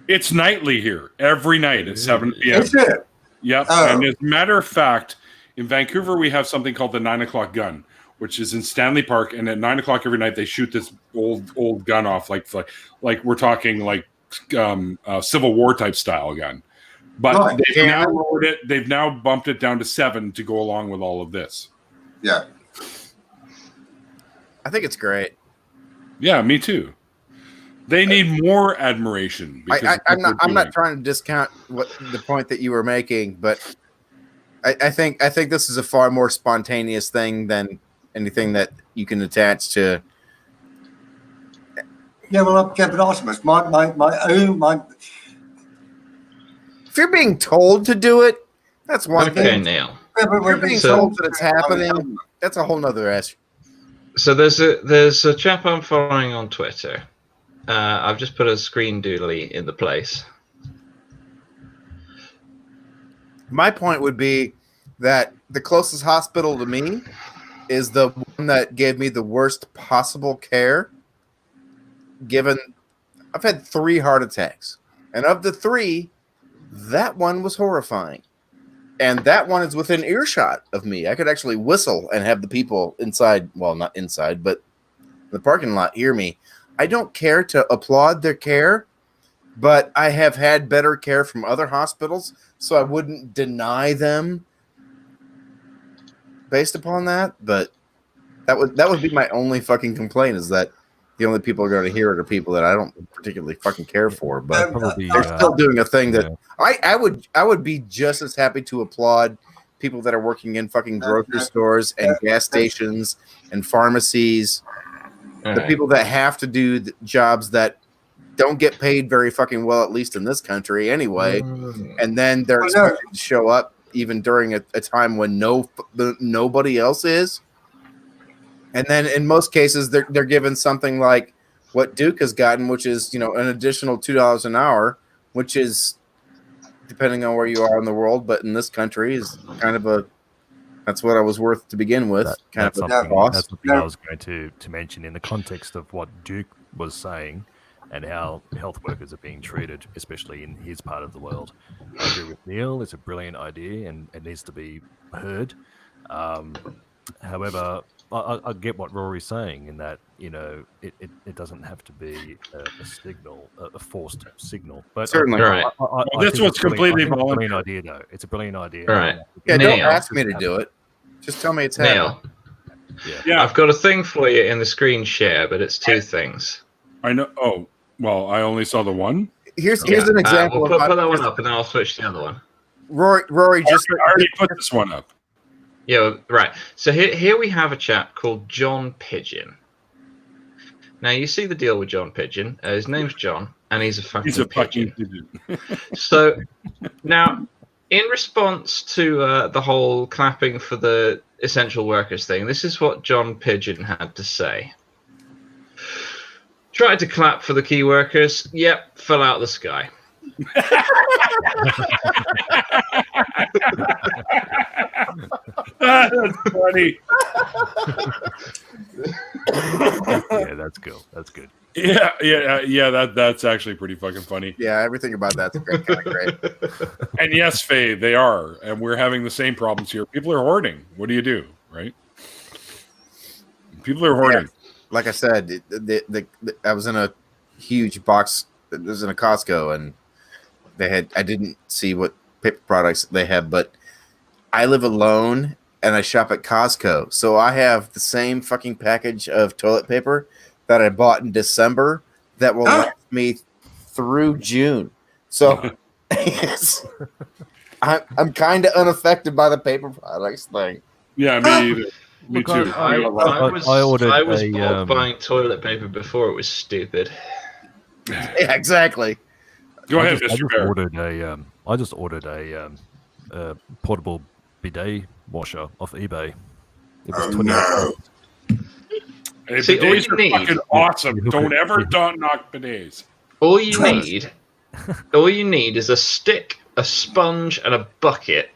It's nightly here, every night at 7 p.m. Is it? Yep. Oh. And as a matter of fact, in Vancouver, we have something called the 9 o'clock gun, which is in Stanley Park. And at 9 o'clock every night, they shoot this old gun off, like we're talking like Civil War type style gun. But Right. they've now lowered it. They've now bumped it down to 7 to go along with all of this. Yeah. I think it's great. Yeah, me too. They need more admiration. Because I'm not trying to discount the point that you were making, but I think this is a far more spontaneous thing than anything that you can attach to. Yeah, well, but Artemis, my If you're being told to do it, that's one Okay, thing. Neil. If you're being told that it's happening, that's a whole nother issue. So there's a chap I'm following on Twitter. I've just put a screen doodly in the place. My point would be that the closest hospital to me is the one that gave me the worst possible care. Given I've had 3 heart attacks, and of the 3, that one was horrifying. And that one is within earshot of me. I could actually whistle and have the people inside, well, not inside, but the parking lot hear me. I don't care to applaud their care, but I have had better care from other hospitals, so I wouldn't deny them based upon that. But that would be my only fucking complaint, is that the only people who are going to hear it are people that I don't particularly fucking care for. But Probably, they're still doing a thing that I would be just as happy to applaud people that are working in fucking grocery stores and gas stations and pharmacies. The people that have to do the jobs that don't get paid very fucking well, at least in this country anyway. And then they're expected to show up even during a time when nobody else is. And then in most cases, they're given something like what Duke has gotten, which is, an additional $2 an hour, which is, depending on where you are in the world, but in this country is kind of that's what I was worth to begin with. That's kind of something, a cost. that's something I was going to mention in the context of what Duke was saying and how health workers are being treated, especially in his part of the world. I agree with Neil. It's a brilliant idea and it needs to be heard. However, I get what Rory's saying in that, it doesn't have to be a signal, a forced signal. But Certainly. Right. That's what's completely brilliant idea, though. It's a brilliant idea. Right. Yeah, Neil. don't ask me to do it. Just tell me it's happening. Neil, Yeah, I've got a thing for you in the screen share, but it's 2 things. I know. Oh, well, I only saw the one. Here's an example We'll of put that one up, and then I'll switch to the other one. Rory just I already put this one up. Yeah, right. So here we have a chap called John Pigeon. Now, you see the deal with John Pigeon. His name's John, and he's a fucking pigeon. So, now, in response to the whole clapping for the essential workers thing, this is what John Pigeon had to say. Tried to clap for the key workers. Yep, fell out of the sky. That's funny. Yeah, that's cool. That's good. Yeah. That's actually pretty fucking funny. Yeah, everything about that's great. Kind of great. And yes, Faye, they are, and we're having the same problems here. People are hoarding. What do you do, right? People are hoarding. Like I said, I was in a huge box. It was in a Costco, and they had. I didn't see what paper products they had, but I live alone and I shop at Costco, so I have the same fucking package of toilet paper that I bought in December that will last me through June. So I'm kind of unaffected by the paper products thing. Yeah, me either. Me Look, too. I ordered was a, bored buying toilet paper before it was stupid. Yeah, exactly. Go ahead, I Mr. Bear. I just ordered a portable bidet washer off eBay. It was $28. Hey, See, all bidets you are need- fucking awesome. Don't ever knock bidets. All you need is a stick, a sponge, and a bucket,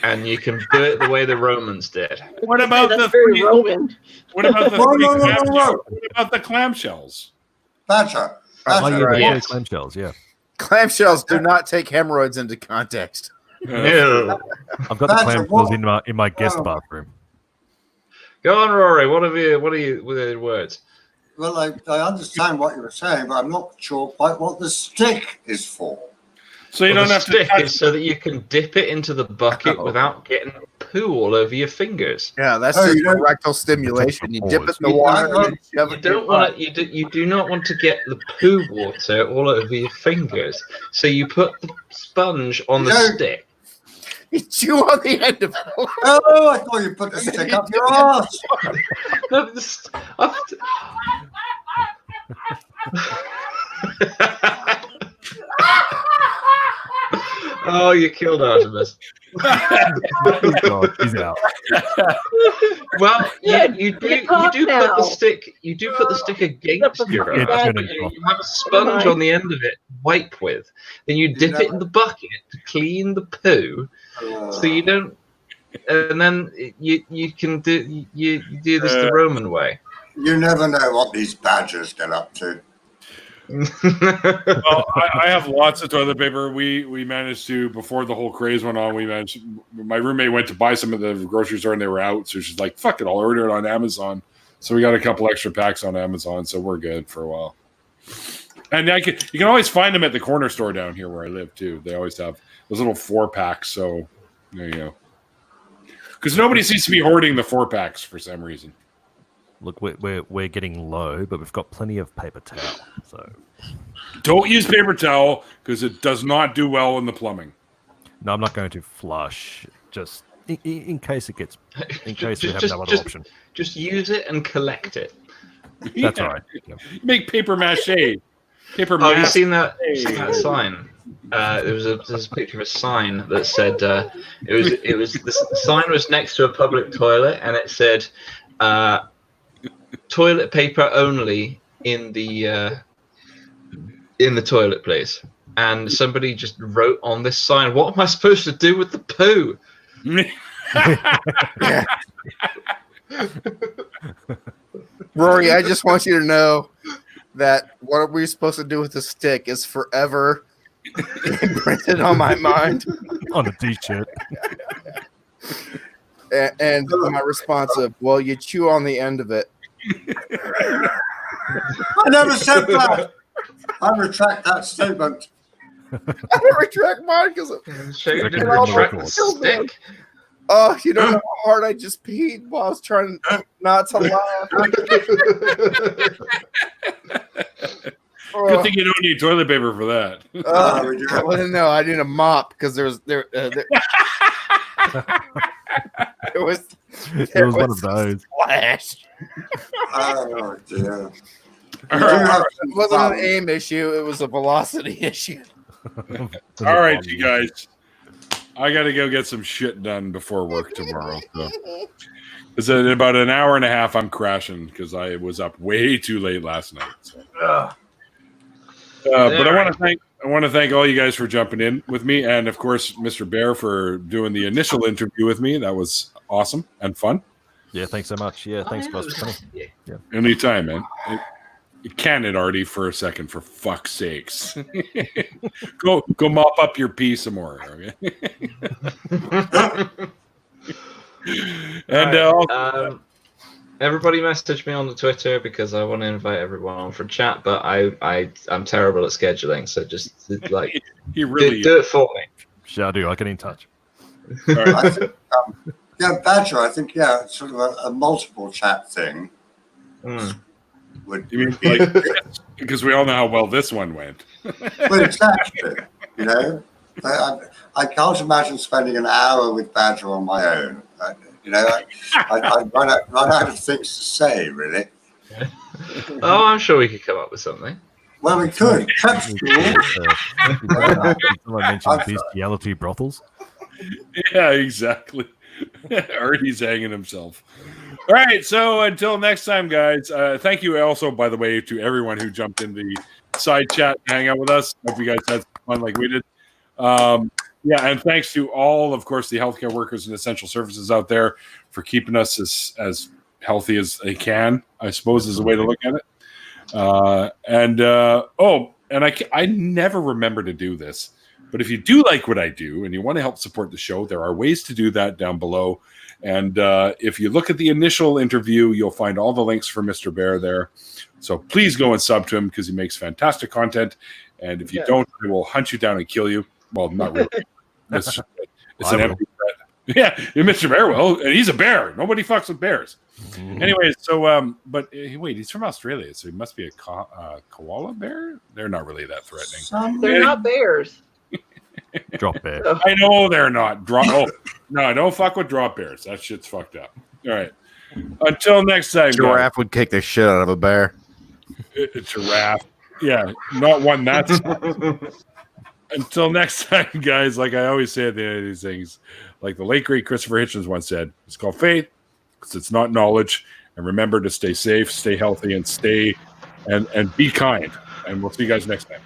and you can do it the way the Romans did. What about That's the very Roman. What about the Whoa, three whoa, whoa, clamshells? whoa. What about the clamshells? Badger. Oh, yeah, Badger. the Yes. clamshells, yeah. Clamshells do not take hemorrhoids into context. No. I've got the That's a clamshells in my guest bathroom. Go on, Rory. What are you with the words? Well, I understand what you were saying, but I'm not sure quite what the stick is for. So you Well, don't the have to stick touch is so that you can dip it into the bucket without getting poo all over your fingers. Yeah, that's Oh, just you don't- rectal stimulation. You dip it in the You water don't- and shove You it in your don't want to. You do not want to get the poo water all over your fingers. So you put the sponge on the No. stick. You chew on the end of it. Oh, I thought you put the stick up your ass. No, this- Oh, you killed Artemis. Oh, God, he's out. Well, Good. you do You talk put the now. stick. You do put the stick against your It's eye. gonna You drop. have a sponge on the end of it, wipe with. Then you dip it in the bucket to clean the poo, so you don't. And then you can do you do this the Roman way. You never know what these badgers get up to. Well, I have lots of toilet paper. We managed to, before the whole craze went on, my roommate went to buy some of the grocery store and they were out. So she's like, fuck it, I'll order it on Amazon. So we got a couple extra packs on Amazon. So we're good for a while. And you can always find them at the corner store down here where I live too. They always have those little 4-packs. So there you go. Because nobody seems to be hoarding the 4-packs for some reason. Look, we're getting low, but we've got plenty of paper towel. So Don't use paper towel because it does not do well in the plumbing. no, I'm not going to flush. Just in case it gets, in case we have no other option. Just use it and collect it. That's Yeah. all right. Yeah. Make paper mache. Paper Oh, have you mache. seen that sign? There's a picture of a sign that said the sign was next to a public toilet and it said toilet paper only in the toilet, please. And somebody just wrote on this sign, "What am I supposed to do with the poo?" Rory, I just want you to know that what we're supposed to do with the stick is forever imprinted on my mind. On a t-shirt. And my response of, well, you chew on the end of it. I never said that. I retract that statement. I don't retract mine because, So you didn't Record retract the record. stick. oh, you don't know how hard I just peed while I was trying not to laugh. Good thing you don't need toilet paper for that. Well, no, I need a mop because there was It was one of those. splash. Oh, dear. It wasn't an aim issue; it was a velocity issue. All right, you guys. I got to go get some shit done before work tomorrow. So. It's in about an hour and a half. I'm crashing because I was up way too late last night. So. But I I want to thank all you guys for jumping in with me, and of course, Mr. Bear for doing the initial interview with me. That was awesome and fun. Yeah, thanks so much. Yeah, thanks, boss. Yeah. Anytime, man. Can it, Artie, for a second, for fuck's sakes. Go mop up your pee some more. Okay? And everybody message me on the Twitter because I want to invite everyone on for chat, but I'm terrible at scheduling, so just like he really do it for me. Shall do. I get in touch. All right. I think, Badger, I think, sort of a multiple chat thing would You mean be. like because we all know how well this one went. Well, exactly. You know, I can't imagine spending an hour with Badger on my own. I'd run out of things to say, really. Oh, I'm sure we could come up with something. Well, we could. Someone mentioned bestiality brothels. Yeah, exactly. Artie's hanging himself. All right, so until next time, guys. Thank you also, by the way, to everyone who jumped in the side chat to hang out with us. Hope you guys had some fun like we did. Yeah, and thanks to all, of course, the healthcare workers and essential services out there for keeping us as healthy as they can, I suppose, is a way to look at it. I never remember to do this, but if you do like what I do and you want to help support the show, there are ways to do that down below. And if you look at the initial interview, you'll find all the links for Mr. Bear there. So please go and sub to him because he makes fantastic content. And if you don't, I will hunt you down and kill you. Well, not really. It's an empty threat. Yeah, Mr. Bear will, and he's a bear. Nobody fucks with bears. Anyways, so but wait, he's from Australia, so he must be a koala bear. They're not really that threatening. They're not bears. Drop bear. I know they're not. No, don't fuck with drop bears. That shit's fucked up. All right. Until next time, Giraffe would kick the shit out of a bear. A giraffe. Yeah, not one that's. Until next time, guys, like I always say at the end of these things, like the late, great Christopher Hitchens once said, it's called faith because it's not knowledge. And remember to stay safe, stay healthy, and and be kind. And we'll see you guys next time.